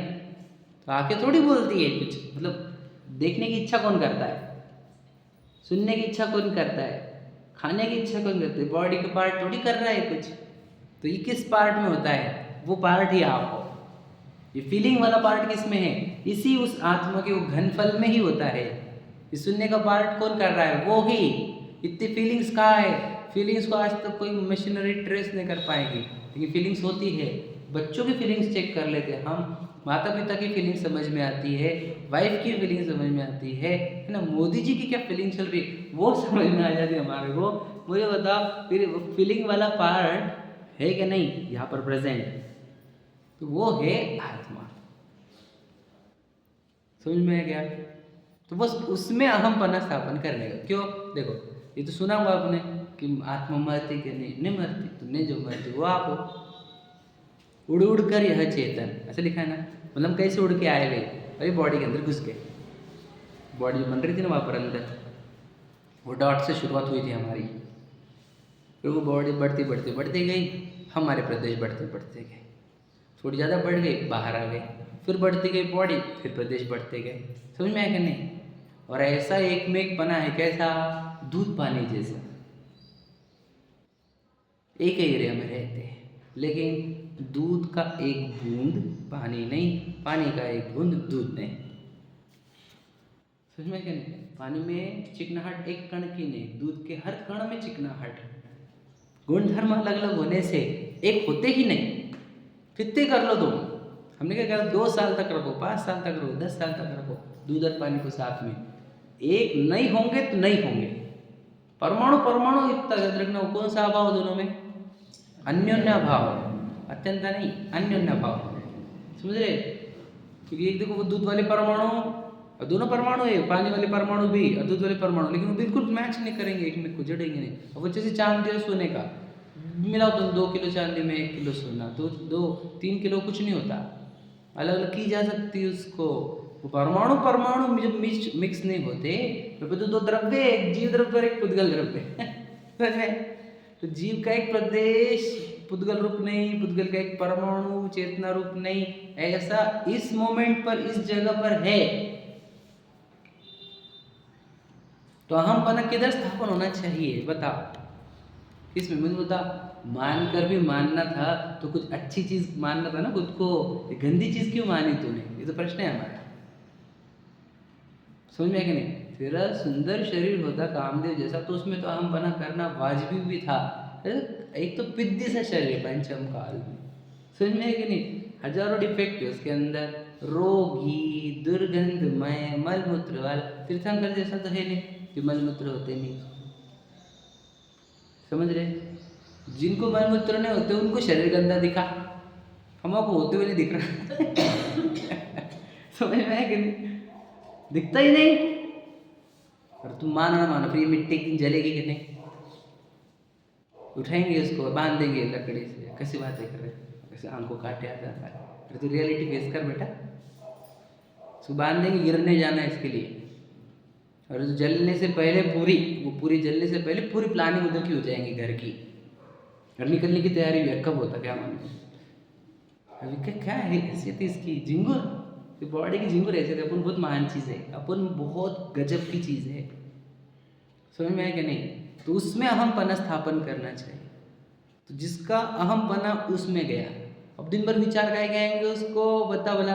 Speaker 1: तो आंखें थोड़ी बोलती है कुछ, मतलब देखने की इच्छा कौन करता है? सुनने की इच्छा कौन करता है? खाने की इच्छा कौन करता है? बॉडी का पार्ट थोड़ी कर रहा है कुछ, तो ये किस पार्ट में होता है? वो पार्ट ही आपको, ये फीलिंग वाला पार्ट किस में है? इसी उस आत्मा के वो घनफल में ही होता है। ये सुनने का पार्ट कौन कर रहा है? वो ही। इतनी फीलिंग्स कहाँ है? फीलिंग्स को आज तक कोई मशीनरी ट्रेस नहीं कर पाएगी, लेकिन फीलिंग्स होती है। बच्चों की फीलिंग्स चेक कर लेते हैं हम, माता पिता की फीलिंग समझ में आती है, वाइफ की फीलिंग समझ में आती है ना? मोदी जी की क्या फीलिंग चल रही है वो समझ में आ जाती है हमारे को। मुझे बताओ फिर फीलिंग वाला पार्ट है कि नहीं यहाँ पर प्रेजेंट? तो वो है आत्मा। समझ में आ गया? तो बस उसमें अहमपना स्थापन करने का। क्यों? देखो, ये तो सुना होगा आपने कि आत्मा मरती कि नहीं मरती, तो नहीं जो मरती वो आप हो। उड़ उड़ कर यह चेतन, ऐसे लिखा है ना। मतलब कैसे उड़ के आए हुए, अरे बॉडी के अंदर घुस गए। बॉडी बन रही थी ना वहाँ पर अंदर, वो डॉट से शुरुआत हुई थी हमारी, फिर वो बॉडी बढ़ती बढ़ती बढ़ती गई, हमारे प्रदेश बढ़ते बढ़ते गए, थोड़ी ज़्यादा बढ़ गई, बाहर आ गए, फिर बढ़ती गई बॉडी, फिर प्रदेश बढ़ते गए। समझ में आया कि नहीं? और ऐसा एक में एक बना है, कैसा? दूध पानी जैसा, एक ही एरिया में रहते हैं, लेकिन दूध का एक बूंद पानी नहीं, पानी का एक बूंद दूध नहीं। समझ में क्या? नहीं, पानी में चिकनाहट एक कण की नहीं, दूध के हर कण में चिकनाहट। गुणधर्म अलग अलग होने से एक होते ही नहीं। कितने कर लो तुम, हमने क्या कहा, 2 साल तक रखो, 5 साल तक रखो, 10 साल तक रखो दूध और पानी को साथ में, एक नहीं होंगे तो नहीं होंगे। परमाणु परमाणु इतना याद रखना। कौन सा अभाव दोनों में? अन्योन्य भाव, अत्यंत नहीं, अन्योन्य भाव। समझ रहे? क्योंकि एक देखो वो दूध वाले परमाणु और दोनों परमाणु है, पानी वाले परमाणु भी और दूध वाले परमाणु, लेकिन वो बिल्कुल मैच नहीं करेंगे, एक में को जड़ेंगे नहीं। अब वो जैसे चांदी और सोने का मिलाओ तुम, 2 किलो चांदी में 1 किलो सोना, तो 2-3 किलो कुछ नहीं होता, अलग अलग की जा सकती है उसको। वो परमाणु परमाणु जब मिक्स नहीं होते तो 2 द्रव्य, एक जीव द्रव्य और एक पुद्गल द्रव्य। तो जीव का एक प्रदेश पुद्गल रूप नहीं, पुद्गल का एक परमाणु चेतना रूप नहीं, ऐसा इस मोमेंट पर इस जगह पर है। तो अहमपना किधर स्थापन होना चाहिए बताओ? किसमें? मुझे बता। मानकर भी मानना था तो कुछ अच्छी चीज मानना था ना खुद को, गंदी चीज क्यों मानी तूने? ये तो प्रश्न है हमारा। समझ में है कि नहीं? तेरा सुंदर शरीर होता कामदेव जैसा, तो उसमें तो अहमपना करना वाजिबी भी था। एक तो पिद्दी सा शरीर पंचम काल में, समझ में है कि नहीं? हजारों डिफेक्ट है उसके अंदर, रोगी, दुर्गंधमय, मलमूत्र वाला। तीर्थंकर जैसा तो है नहीं कि मलमूत्र होते नहीं। समझ रहे? जिनको मलमूत्र नहीं होते उनको शरीर गंदा दिखा, हमको होते हुए नहीं दिख रहा। समझ में है कि नहीं? दिखता ही नहीं। और तुम मानो ना मानो, फिर ये मिट्टी की जलेगी कि नहीं? उठाएंगे उसको, बांध देंगे लकड़ी से। कैसी बातें कर रहे, कैसे आंखों काटे आ जाता है। अरे तो रियलिटी फेस कर बेटा, उसको बांध देंगे, गिरने जाना है इसके लिए। और जलने से पहले पूरी जलने से पहले पूरी प्लानिंग उधर की हो जाएंगी घर की, और निकलने की तैयारी भी है। कब होता क्या मालूम? अभी क्या है हैसियत इसकी? झिंगुर, बॉडी की झिंगुर हैसियत। अपन बहुत महान चीज़ है, अपन बहुत गजब की चीज़ है। समझ में आया कि नहीं? तो उसमें अहमपना स्थापन करना चाहिए। तो जिसका अहमपना उसमें गया, अब दिन भर विचार काय कहेंगे उसको, बता बोला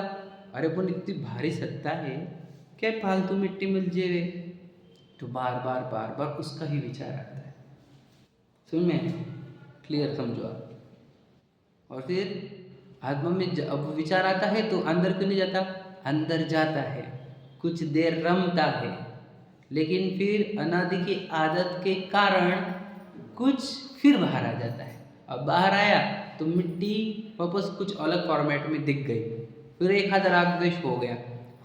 Speaker 1: अरे अपन इतनी भारी सत्ता है, क्या फालतू मिट्टी मिल जेवे, तो बार बार उसका ही विचार आता है। समझ में? क्लियर समझो आप। और फिर आत्मा में अब विचार आता है तो अंदर क्यों नहीं जाता? अंदर जाता है, कुछ देर रमता है, लेकिन फिर अनादि की आदत के कारण कुछ फिर बाहर आ जाता है। अब बाहर आया तो मिट्टी वापस कुछ अलग फॉर्मेट में दिख गई, फिर एक हाथ राग द्वेष हो गया,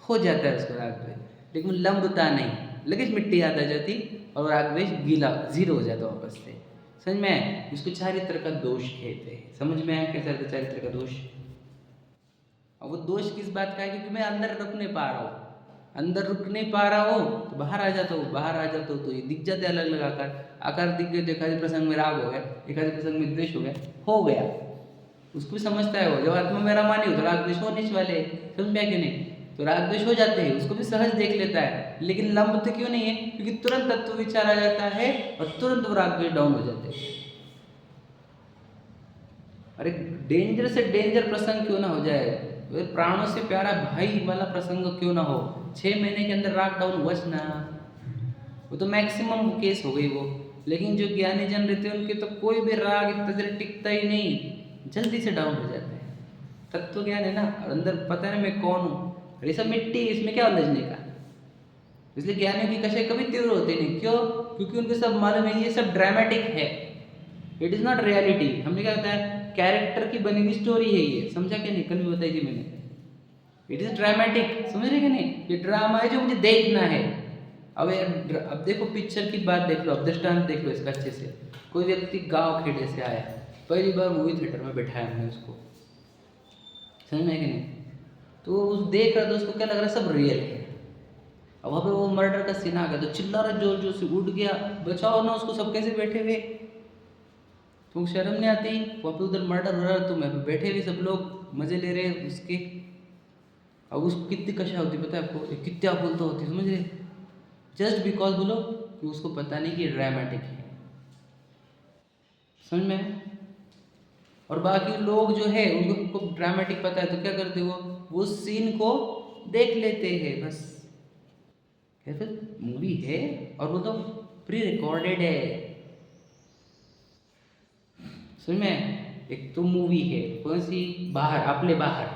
Speaker 1: हो जाता है उसका राग द्वेष, लेकिन लंबता नहीं, लगेच मिट्टी याद आ जाती और राग द्वेष गीला जीरो हो जाता वापस से। समझ में? इसको चारित्र का दोष कहते हैं। समझ में आया कैसे रहता चारित्र का दोष? और वो दोष किस बात का है? क्योंकि मैं अंदर रुक नहीं पा रहा हूँ, अंदर रुक नहीं पा रहा हो तो बाहर आ जाता हूँ, बाहर आ जाता हूँ तो ये दिख जाते अलग अलग आकार दिख गए। एकाधि प्रसंग में राग हो गया, एकाधि प्रसंग में द्वेष हो गया, उसको भी समझता है वो। जब आत्मा में रमानी हो तो राग द्वेष होने वाले, समझ में कि नहीं? तो राग द्वेष हो जाते हैं, उसको भी सहज देख लेता है, लेकिन लंबते क्यों नहीं है? क्योंकि तुरंत तत्व विचार आ जाता है और तुरंत वो राग द्वेष डाउन हो जाते हैं। अरे डेंजर से डेंजर प्रसंग क्यों ना हो जाए, प्राणों से प्यारा भाई वाला प्रसंग क्यों ना हो, 6 महीने के अंदर राग डाउन हुआ ना, वो तो मैक्सिमम केस हो गई वो। लेकिन जो ज्ञानी जन रहते हैं उनके तो कोई भी राग इतना देर टिकता ही नहीं, जल्दी से डाउन हो जाता है। तत्व ज्ञान है ना, अंदर पता है मैं कौन हूँ, ये सब मिट्टी, इसमें क्या उलझने का। इसलिए ज्ञानियों की कष्ट कभी तीव्र होते नहीं। क्यों? क्योंकि उनको सब मालूम है ये सब ड्रामेटिक है, इट इज़ नॉट रियलिटी। हमने क्या होता है,
Speaker 2: कैरेक्टर की बनी हुई स्टोरी है ये, समझा क्या नहीं? कल भी बताई थी मैंने, इट इज ड्रामेटिक, समझ रहे कि नहीं? ये ड्रामा है जो मुझे देखना है। अब देखो पिक्चर की बात देख लो, अब दृष्टांत देख लो इसका अच्छे से। कोई व्यक्ति गांव खेड़े से आया, पहली बार मूवी थिएटर में बैठाया हमने उसको, समझ में है कि नहीं? तो वो देख रहा था, उसको क्या लग रहा है सब रियल है। अब वहाँ पे वो मर्डर का सीन आ गया तो चिल्ला रहा जोर जोर से, उठ गया, बचाओ ना उसको, सब कैसे बैठे हुए, तुमको शर्म नहीं आती? वहाँ पे उधर मर्डर हो रहा है, तुम यहाँ पे बैठे हुए सब लोग मजे ले रहे हैं उसके। अब उसको कितनी कशा होती पता है आपको, कितना बोलता होती, समझ रहे? जस्ट बिकॉज बोलो कि उसको पता नहीं कि ड्रामेटिक है, समझ में? और बाकी लोग जो है उनको ड्रामेटिक पता है तो क्या करते वो सीन को देख लेते हैं बस। कहते मूवी है और वो तो प्री रिकॉर्डेड है, समझ में? एक तो मूवी है कौन सी, बाहर, अपने बाहर,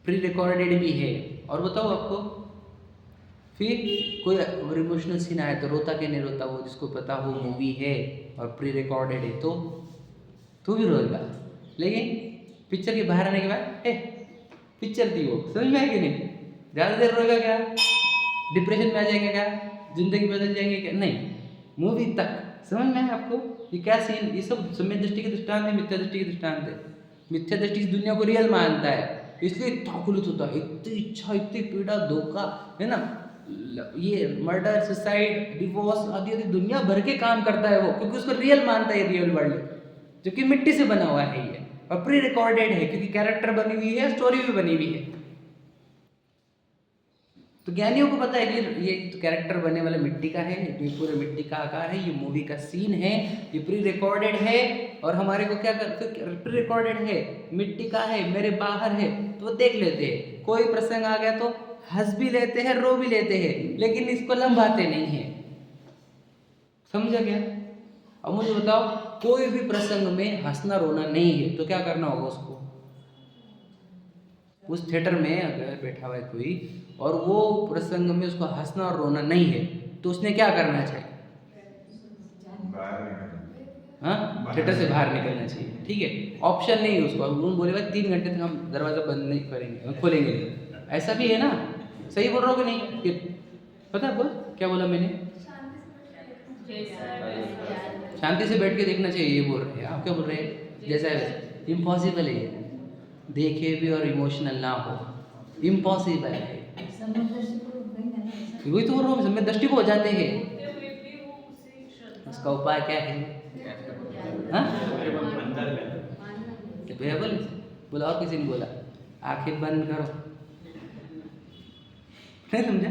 Speaker 2: प्री रिकॉर्डेड भी है। और बताओ आपको, फिर कोई अगर इमोशनल सीन आए तो रोता कि नहीं रोता वो, जिसको पता हो मूवी है और प्री रिकॉर्डेड है तो भी रोएगा। लेकिन पिक्चर के बाहर आने के बाद पिक्चर थी वो, समझ में है कि नहीं? ज़्यादा देर रोएगा क्या? डिप्रेशन में आ जाएगा क्या? जिंदगी बदल जाएंगे क्या? नहीं, मूवी तक, समझ में है आपको? ये क्या सीन, ये सब सम्यक दृष्टि के दृष्टांत है, मिथ्या दृष्टि के दृष्टांत है। मिथ्या दृष्टि इस दुनिया को रियल मानता है, इसलिए इतना खुलित होता है, इतनी इच्छा, इतनी पीड़ा, धोखा, है ना, ये मर्डर, सुसाइड, डिवोर्स आदि आदि दुनिया भर के काम करता है वो, क्योंकि उसको रियल मानता है, रियल वर्ल्ड, जो कि मिट्टी से बना हुआ है ये, और प्री रिकॉर्डेड है क्योंकि कैरेक्टर बनी हुई है, स्टोरी भी बनी हुई है। तो ज्ञानियों को पता है कि ये तो कैरेक्टर बनने वाला मिट्टी का है, ये पूरे मिट्टी का आकार है, ये मूवी का सीन है, ये प्री रिकॉर्डेड है। और हमारे को क्या करते, प्री रिकॉर्डेड है, मिट्टी का है, मेरे बाहर है, तो वो देख लेते हैं। कोई प्रसंग आ गया तो हंस भी लेते हैं, रो भी लेते हैं, लेकिन इसको लंबाते नहीं है, समझा क्या? अब मुझे बताओ, कोई भी प्रसंग में हंसना रोना नहीं है तो क्या करना होगा उसको? उस थिएटर में अगर बैठा हुआ है कोई और वो प्रसंग में उसको हंसना और रोना नहीं है तो उसने क्या करना चाहिए? हाँ, थिएटर से बाहर निकलना चाहिए, ठीक है? ऑप्शन नहीं है उसको, उन्होंने बोले भाई 3 घंटे तक हम दरवाज़ा बंद नहीं करेंगे, हम खोलेंगे नहीं, ऐसा भी है ना? सही बोल रहा हूँ कि नहीं? कि पता है क्या बोला मैंने? शांति से बैठ के देखना चाहिए, ये बोल रहे हैं आप। क्या बोल रहे हैं? जैसा है इम्पॉसिबल है, देखे भी और इमोशनल ना हो, इम्पॉसिबल है। वही तो बोल रहा हूँ, सम्यक दृष्टि को हो जाते हैं। उसका उपाय क्या है? हाँ, बोला, और किसी ने बोला आंखें बंद करो, नहीं समझा?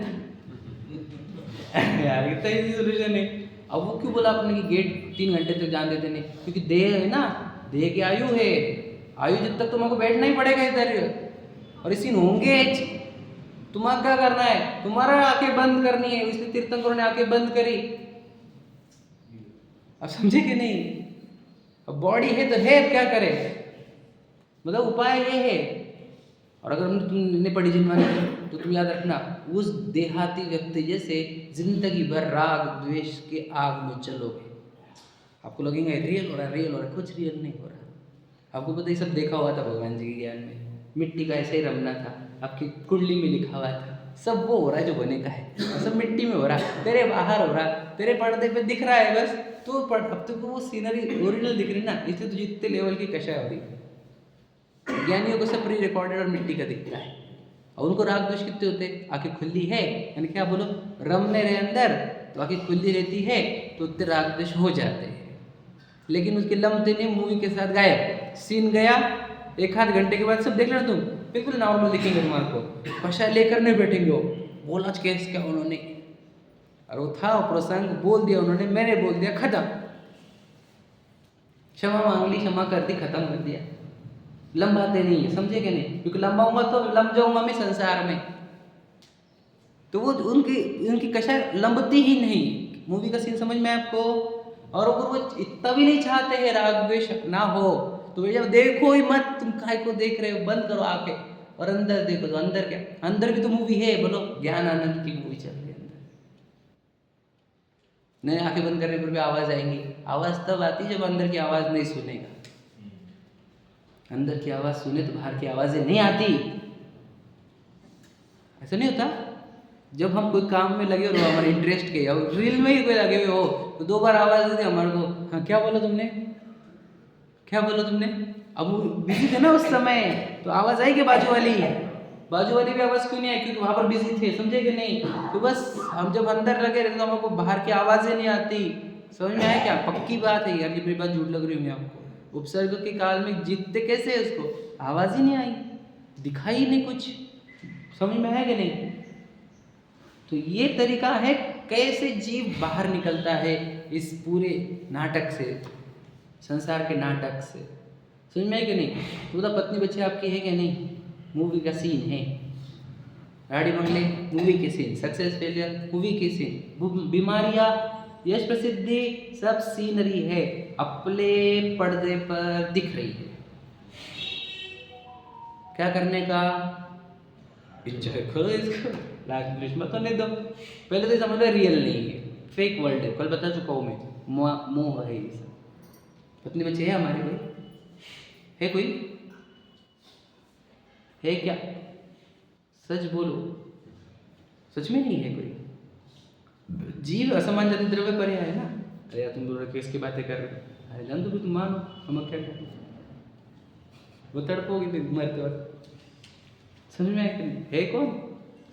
Speaker 2: यार इतना इजी सोल्यूशन है। अब वो क्यों बोला आपने कि गेट 3 घंटे तक जान देते नहीं? क्योंकि देह है ना, देह की आयु है, आयु जब तक तुमको बैठना ही पड़ेगा इधर, और इसी होंगे तुम्हारा क्या करना है? तुम्हारा आंखें बंद करनी है, इसलिए तीर्थंकरों ने आंखें बंद करी। अब समझे कि नहीं? अब बॉडी है तो है, क्या करे, मतलब उपाय ये है। और अगर तुमने पढ़ी जिनवानी तो तुम याद रखना, उस देहाती व्यक्ति जैसे जिंदगी भर राग द्वेष के आग में चलोगे, आपको लगेगा रियल हो रहा है, रियल हो रहा है, कुछ रियल नहीं हो रहा। आपको पता ही सब देखा हुआ था भगवान जी के ज्ञान में, मिट्टी का ऐसे ही रमना था, आपकी कुंडली में लिखा हुआ था, सब वो हो रहा है जो बने का है, सब मिट्टी में हो रहा है, तेरे बाहर हो रहा है, तेरे पर्दे पे दिख रहा है बस, तो अब तो वो सीनरी ओरिजिनल दिख रही ना, इसलिए तुझे इतने लेवल की कशा हो रही। ज्ञानियों को सब प्री रिकॉर्डेड और मिट्टी का दिखता है, और उनको राग द्वेष कितने होते हैं? आंखें खुली है, यानी क्या बोलो, रमने रहे अंदर तो आंखें खुली रहती है तो उतने राग द्वेष हो जाते हैं। लेकिन उसके लम्बते नहीं, मूवी के साथ गायब, सीन गया, 1-8 घंटे के बाद सब देख लेना तुम, बिल्कुल नॉर्मल दिखेंगे तुम्हारे को, कशा लेकर नहीं बैठेंगे वो, बोला केस क्या उन्होंने, और वो था वो प्रसंग, बोल दिया उन्होंने, मैंने बोल दिया, खत्म, क्षमा मांग ली, क्षमा कर दी, खत्म कर दिया। लंबाते नहीं है, समझे क्या नहीं? क्योंकि लंबाऊंगा तो लंब जाऊंगा मैं संसार में, तो वो उनकी कशा लंबती ही नहीं। मूवी का सीन समझ में आपको? और अगर वो इतना भी नहीं चाहते हैं राग द्वेष ना हो तो भैया देखो ही मत, तुम काय को देख रहे हो, बंद करो आंखें और अंदर देखो। तो अंदर क्या, अंदर भी तो मूवी है, बोलो ज्ञान आनंद की मूवी चल रही है अंदर। नहीं, आंखें बंद करने पर भी आवाज आएंगी, आवाज तब आती जब अंदर की आवाज नहीं सुनेगा। अंदर की आवाज़ सुने तो बाहर की आवाज़ें नहीं आती। ऐसा नहीं होता? जब हम कोई काम में लगे और वो हमारे इंटरेस्ट के या रील में ही कोई लगे हुए हो तो 2 बार आवाज़ देते हमारे को, हाँ क्या बोला तुमने, क्या बोला तुमने। अब वो बिजी थे ना उस समय, तो आवाज़ आई कि बाजू वाली भी आवाज़ क्यों नहीं आई, क्योंकि वहाँ पर बिजी थे, समझे कि नहीं। तो बस हम जब अंदर लगे रहते तो हमको बाहर की आवाज़ें नहीं आती। समझ में आया क्या? पक्की बात है यार, ये मेरी बात झूठ लग रही है आपको। उपसर्ग के काल में जीतते कैसे उसको, आवाज़ ही नहीं आई, दिखाई ही नहीं कुछ। समझ में आया कि नहीं? तो ये तरीका है कैसे जीव बाहर निकलता है इस पूरे नाटक से, संसार के नाटक से। समझ में है कि नहीं? तो बता, पत्नी बच्चे आपकी है कि नहीं? मूवी का सीन है, गाड़ी बंगले मूवी के सीन, सक्सेस फेलियर मूवी के सीन, बीमारियां, यश प्रसिद्धि, सब सीनरी है, अपने पर्दे पर दिख रही है। क्या करने का? एंजॉय करो इसको, लास्ट दृश्य मत होने दो। पहले तो समझ लो रियल नहीं है, फेक वर्ल्ड है। कल बता चुका हूँ मैं, मोह है ये सब। पत्नी बच्चे है हमारे भाई, है कोई, है क्या? सच बोलो, सच में नहीं है कोई। जीव असमान जाति द्रव्य पर है ना। अरे यार तुम लोग किसकी बातें कर रहे हो? अरे जान दो, तुम मानो, हम क्या करें, वो तड़पोगे मरते वक्त। समझ में है कौन?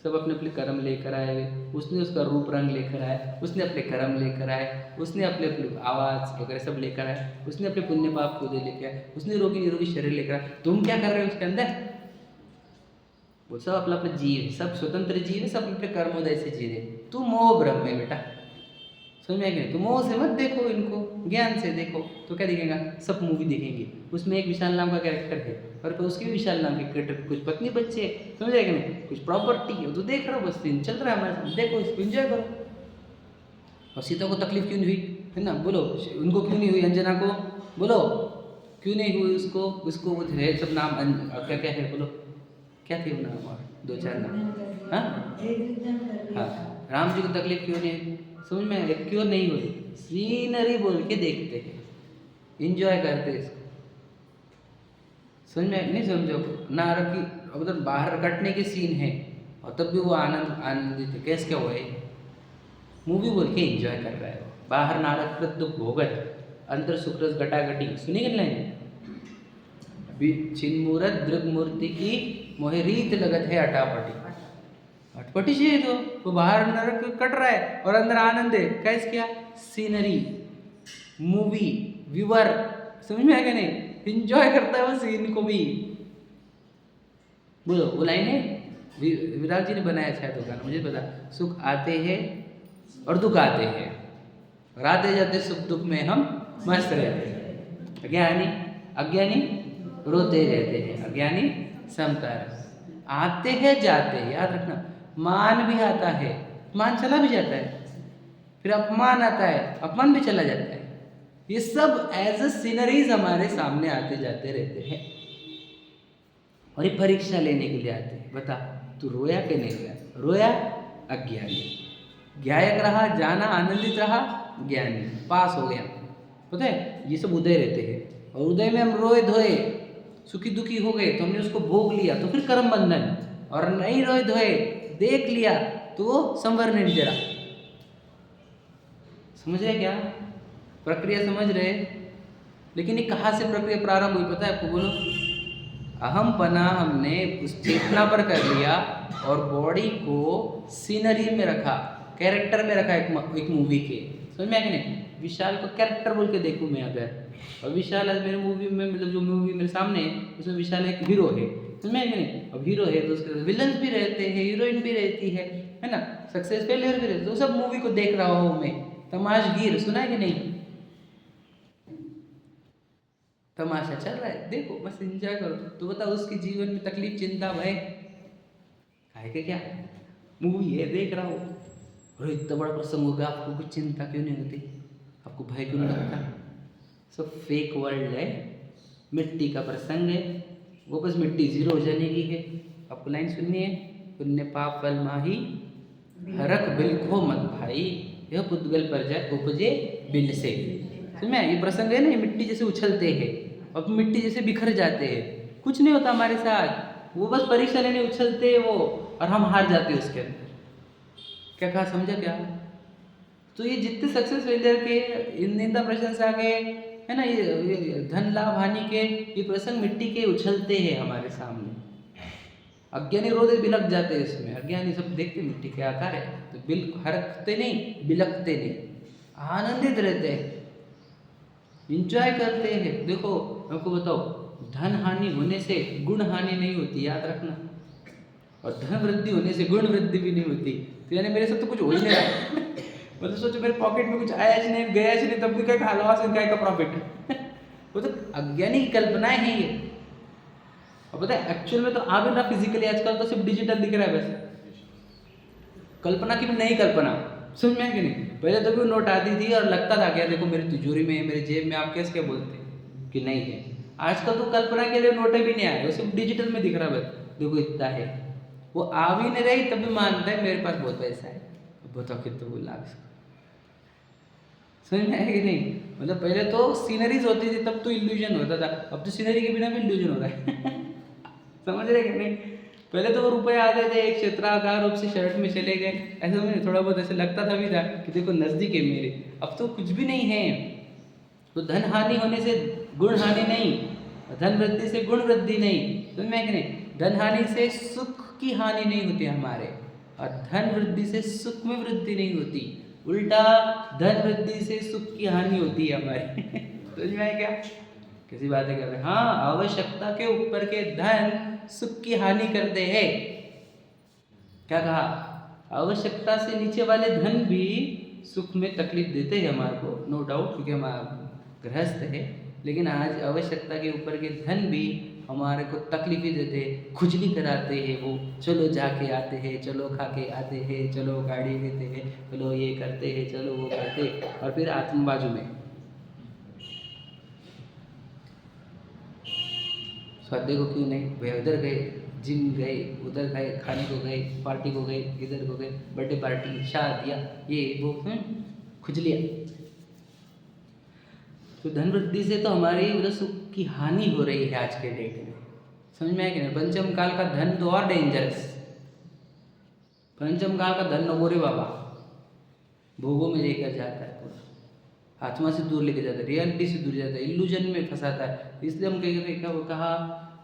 Speaker 2: सब अपने अपने कर्म लेकर आए हुए, उसने उसका रूप रंग लेकर आया, उसने अपने कर्म लेकर आए, उसने अपने अपने आवाज़ वगैरह सब लेकर आए, उसने अपने पुण्य पाप को दे लेकर आए, उसने रोगी निरोगी शरीर लेकर आए। तुम क्या कर रहे हो उसके अंदर? वो सब अपना अपना जीव, सब स्वतंत्र जीव है, सब अपने कर्मोदय से जी रहे। तू मोह ब्रह्म है बेटा, समझ में आएगा? तो मोह से मत देखो इनको, ज्ञान से देखो। तो क्या दिखेगा? सब मूवी देखेंगे, उसमें एक विशाल नाम का कैरेक्टर है और फिर उसके भी विशाल नाम के कैरेक्टर, कुछ पत्नी बच्चे, समझ आएगा नहीं, कुछ प्रॉपर्टी है, तो देख रहा हो, बस दिन चल रहा है हमारे साथ, देखो इसको एंजॉय करो। और सीता को तकलीफ क्यों नहीं हुई, है ना, बोलो। उनको क्यों नहीं हुई, अंजना को बोलो क्यों नहीं हुई, उसको वो है सब नाम, क्या क्या है बोलो, क्या थे वो नाम, और 2-4 नाम। हाँ, राम जी को तकलीफ क्यों नहीं हुई, समझ में आएगा? क्यों नहीं हुई? सीनरी बोल के देखते हैं, इंजॉय करते हैं इसको। समझ में नहीं? समझो ना, की उधर बाहर कटने के सीन है और तब भी वो आनंदित है। कैसे क्या हुआ है? मूवी बोल के एंजॉय कर रहा है। बाहर नारक कृत दुख भोगत, अंतर सुक्रस घटाघटी, सुनी गई लाइन? अभी छिन्मूरत दृग मूर्ति की मोहे रीत लगत है अटापटी, अटपटी चाहिए तो वो बाहर नरक कट रहा है और अंदर आनंद है। कैसे क्या? सीनरी, मूवी, व्यूअर, समझ में आएगा नहीं? इंजॉय करता है वो सीन को भी। बोलो, वो लाइन है विराट जी ने बनाया शायद वो गाना, मुझे पता। सुख आते हैं और दुख आते हैं, और आते जाते सुख दुख में हम मस्त रहते हैं। अज्ञानी रोते रहते हैं, अज्ञानी समता रहते। आते हैं जाते हैं, याद रखना। मान भी आता है, मान चला भी जाता है, फिर अपमान आता है, अपमान भी चला जाता है। ये सब एज अ सीनरीज हमारे सामने आते जाते रहते हैं और ये परीक्षा लेने के लिए आते हैं। बता, तू रोया कि नहीं रोया? रोया अज्ञानी, ज्ञायक रहा, जाना, आनंदित रहा, ज्ञानी, पास हो गया। पता है, ये सब उदय रहते हैं और उदय में हम रोए धोए, सुखी दुखी हो गए तो हमने उसको भोग लिया, तो फिर कर्म बंधन। और नहीं रोए धोए, देख लिया तो वो संवरण जरा। समझ रहे क्या? प्रक्रिया समझ रहे? लेकिन ये कहाँ से प्रक्रिया प्रारंभ हुई पता है आपको? बोलो। अहम पना हमने उस चेतना पर कर लिया और बॉडी को सीनरी में रखा, कैरेक्टर में रखा, एक मूवी के। समझ में आया कि नहीं? विशाल को कैरेक्टर बोल के देखूँ मैं अगर, और विशाल आज मेरे मूवी में, मतलब जो मूवी मेरे सामने है उसमें विशाल एक हीरो है, समझ में आया कि नहीं? अब हीरो है तो उसके विलन्स भी रहते हैं, हीरोइन भी रहती है ना, सक्सेस फेलियर भी रहते, तो सब मूवी को देख रहा हूँ मैं। तमाशगीर सुना है कि नहीं? तमाशा चल रहा है, देखो, बस एंजॉय करो। तो बताओ, उसके जीवन में तकलीफ, चिंता, भय काहे के? क्या मूवी है, देख रहा हो, अरे इतना बड़ा प्रसंग होगा, आपको कुछ चिंता क्यों नहीं होती? आपको भय क्यों नहीं लगता? सब फेक वर्ल्ड है, मिट्टी का प्रसंग है, वो बस मिट्टी जीरो हो जाने की है। आपको लाइन सुननी है, पुण्य पाप फल माही हरक बिलखो मत भाई, यह पुद्गल पर जाए उपजे बिन से। समझ में? ये प्रसंग है ना, ये मिट्टी जैसे उछलते हैं, अब मिट्टी जैसे बिखर जाते हैं, कुछ नहीं होता हमारे साथ, वो बस परीक्षा लेने उछलते वो और हम हार जाते हैं उसके अंदर। क्या कहा, समझा क्या? तो ये जितने सक्सेस फेलियर के, निंदा प्रशंसा के, है ना, ये धन लाभ हानि के ये प्रसंग मिट्टी के उछलते हैं हमारे सामने। अज्ञानी रोदे बिलक जाते हैं इसमें। अज्ञानी सब देखते मिट्टी के आकार है तो बिल हरकते नहीं, बिलकते नहीं, आनंदित रहते हैं, इंजॉय करते हैं। देखो आपको बताओ, धन हानि होने से गुण हानि नहीं होती, याद रखना, और धन वृद्धि होने से गुण वृद्धि भी नहीं होती। तो यानी मेरे साथ तो कुछ हो ही नहीं रहा मतलब सोचो मेरे पॉकेट में कुछ आया नहीं, गया नहीं, तब भी क्या खाला से क्या का प्रॉफिट वो तो अज्ञानी की कल्पनाएं हैं ये। और पता है एक्चुअल में तो आ भी ना फिजिकली, आजकल तो सिर्फ डिजिटल दिख रहा है बस, कल्पना की भी नई कल्पना, समझ में है कि नहीं? पहले तो भी नोट आती थी और लगता था क्या देखो मेरी तिजोरी में है, मेरे जेब में, आप कैसे क्या बोलते कि नहीं है। आजकल तो कल्पना के लिए नोटें भी नहीं आ रहे, वो सिर्फ डिजिटल में दिख रहा है बस, देखो इतना है। वो आ भी नहीं रही तब भी मानता है मेरे पास बहुत पैसा है। अब बताओ कितना बोला इसको, समझ में है कि नहीं? मतलब पहले तो सीनरीज होती थी तब तो इल्यूजन होता था, अब तो सीनरी के बिना भी इल्यूजन हो रहा है समझ रहे कि नहीं? पहले तो वो रुपए आते थे, एक क्षेत्राकार रूप से शर्ट में चले गए, ऐसा मुझे थोड़ा बहुत ऐसे लगता था भी था कि देखो नजदीक है मेरे। अब तो कुछ भी नहीं है। तो धन हानि होने से गुण हानि नहीं, धन वृद्धि से गुण वृद्धि नहीं, समझ में है कि नहीं? धन हानि से सुख की हानि नहीं होती हमारे, और धन वृद्धि से सुख में वृद्धि नहीं होती, उल्टा धन वृद्धि से सुख की हानि होती है हमारी समझ में आया क्या? किसी बातें कर रहे? हाँ, आवश्यकता के ऊपर के धन सुख की हानि करते हैं। क्या कहा? आवश्यकता से नीचे वाले धन भी सुख में तकलीफ देते हैं हमारे को, नो डाउट, क्योंकि हम गृहस्थ है। लेकिन आज आवश्यकता के ऊपर के धन भी हमारे को तकलीफें देते हैं, खुजली कराते हैं। वो चलो जाके आते हैं, चलो खा के आते हैं, चलो गाड़ी लेते हैं, चलो ये करते हैं, चलो वो करते हैं, और फिर आत्म बाजू में स्वाध्याय को क्यों नहीं भैया, उधर गए, जिम गए, उधर गए, खाने को गए, पार्टी को गए, इधर को गए, बर्थडे पार्टी, शादियाँ, ये वो खुजलियाँ। तो धन वृद्धि से तो हमारी मतलब सुख की हानि हो रही है आज के डेट में, समझ में आया कि नहीं? पंचम काल का धन तो और डेंजरस। पंचम काल का धन नगोरे बाबा भोगों में लेकर जाता है, पूरा आत्मा से दूर लेके जाता है, रियलिटी से दूर जाता है, इल्यूजन में फंसाता है। इसलिए हम कहा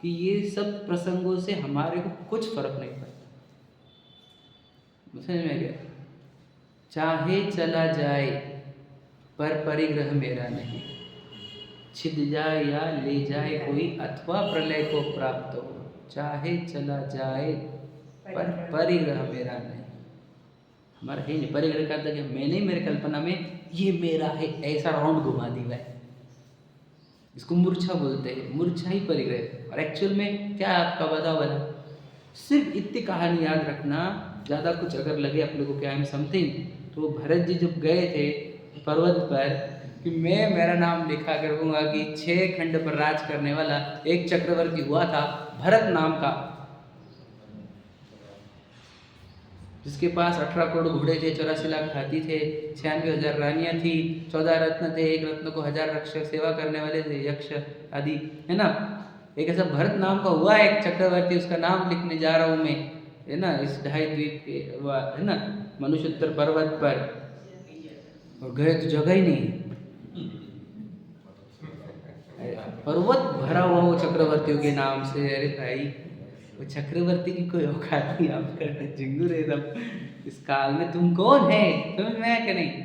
Speaker 2: कि ये सब प्रसंगों से हमारे को कुछ फर्क नहीं पड़ता, समझ में गया? चाहे चला जाए पर परिग्रह मेरा नहीं, छिद जाए या ले जाए कोई, अथवा प्रलय को प्राप्त हो, चाहे चला जाए पर परिग्रह मेरा नहीं। हमारा है नहीं परिग्रह करता कि मैंने मेरे कल्पना में ये मेरा है, ऐसा राउंड घुमा दिया है, इसको मूर्छा बोलते हैं, मूर्छा ही परिग्रह। और एक्चुअल में क्या है आपका बताओ वाला? सिर्फ इतनी कहानी याद रखना, ज़्यादा कुछ अगर लगे आप लोगों को आई एम समथिंग, तो भरत जी जब गए थे पर्वत पर कि मैं मेरा नाम लिखा कर दूंगा कि 6 खंड पर राज करने वाला एक चक्रवर्ती हुआ था भरत नाम का, जिसके पास 18 करोड़ घोड़े थे, 84 लाख हाथी थे, 96,000 रानियाँ थी, 14 रत्न थे, एक रत्न को 1000 रक्षक सेवा करने वाले थे, यक्ष आदि, है ना। एक ऐसा भरत नाम का हुआ एक चक्रवर्ती, उसका नाम लिखने जा रहा हूँ मैं, है ना, इस 2.5 द्वीप के, है ना, मनुष्योत्तर पर्वत पर। और गए तो जगह ही नहीं, पर्वत भरा हुआ वो चक्रवर्तियों के नाम से। अरे भाई, वो चक्रवर्ती की कोई औकात नहीं, आप झिंगुर है सब इस काल में, तुम कौन है? समझ में आया कि नहीं?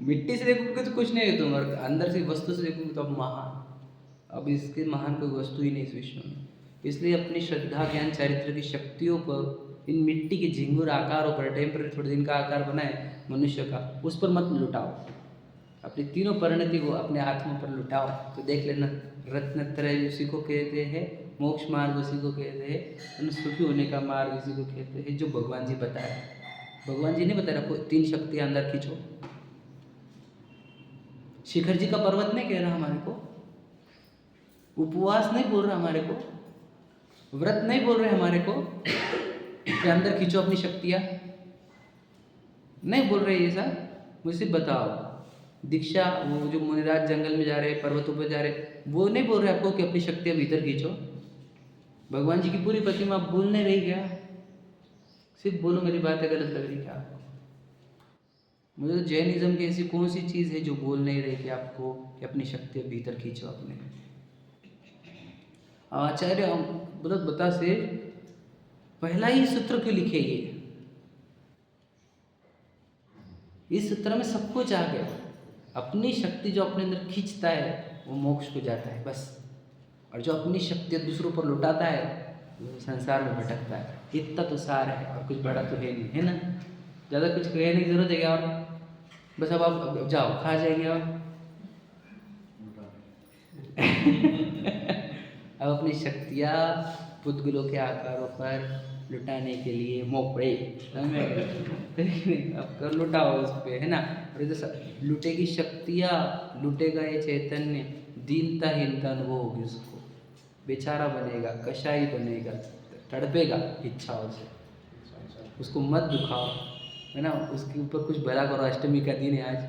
Speaker 2: मिट्टी से देखोगे तो कुछ नहीं है तुम, और अंदर से वस्तु से देखोगे तो अब महान, अब इसके महान कोई वस्तु ही नहीं इस विश्व में। इसलिए अपनी श्रद्धा ज्ञान चारित्र की शक्तियों पर, इन मिट्टी के झिंगुर आकारों पर, टेम्परेरी थोड़े दिन का आकार बनाए मनुष्य का, उस पर मत लुटाओ, अपनी तीनों परिणति को अपने आत्मा पर लुटाओ। तो देख लेना, रत्नत्रय उसी को कहते हैं, मोक्ष मार्ग उसी को कहते हैं, सुखी होने का मार्ग इसी को कहते हैं, जो भगवान जी बताए। भगवान जी ने बताया रखो 3 शक्तियाँ अंदर खींचो। शिखर जी का पर्वत नहीं कह रहा हमारे को, उपवास नहीं बोल रहा हमारे को, व्रत नहीं बोल रहे हमारे को कि अंदर खींचो अपनी शक्तियाँ, नहीं बोल रहे ये सब। मुझे बताओ दीक्षा, वो जो मुनिराज जंगल में जा रहे हैं, पर्वतों पर जा रहे हैं, वो नहीं बोल रहे आपको कि अपनी शक्तियाँ भीतर खींचो। भगवान जी की पूरी प्रतिमा आप बोल नहीं रही क्या? सिर्फ बोलो मेरी बातें गलत लग रही क्या आपको? मुझे तो जैनिज्म की ऐसी कौन सी चीज़ है जो बोल नहीं रही कि आपको कि अपनी शक्तियाँ भीतर खींचो अपने? आचार्य बता से पहला ही सूत्र क्यों लिखे ये? इस सूत्र में सब कुछ आ गया। अपनी शक्ति जो अपने अंदर खींचता है वो मोक्ष को जाता है बस, और जो अपनी शक्ति दूसरों पर लुटाता है वो संसार में भटकता है। इतना तो सार है, और कुछ बड़ा तो है नहीं, है ना? ज़्यादा कुछ कहने की जरूरत है क्या? और बस अब आप जाओ, खा जाएंगे और अब अपनी शक्तियाँ पुद्गलों के आकारों पर लुटाने के लिए मोकड़े, अब कर लुटाओ उस पर, है ना? और जैसा लुटेगी शक्तियाँ, लुटेगा ये चैतन्य, दीनता हीनता अनुभव होगी उसको, बेचारा बनेगा, कषाई बनेगा, तड़पेगा इच्छाओं से। उसको मत दुखाओ, है ना? उसके ऊपर कुछ भला करो, अष्टमी का दिन है आज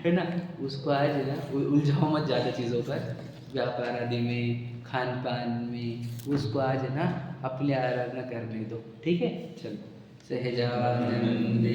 Speaker 2: है ना? उसको आज है ना उलझाओ मत ज़्यादा चीज़ों पर, व्यापार आदि में, खान पान में, उसको आज है ना अपनी आराधना करने दो, ठीक है? चलो सहजानंदेषु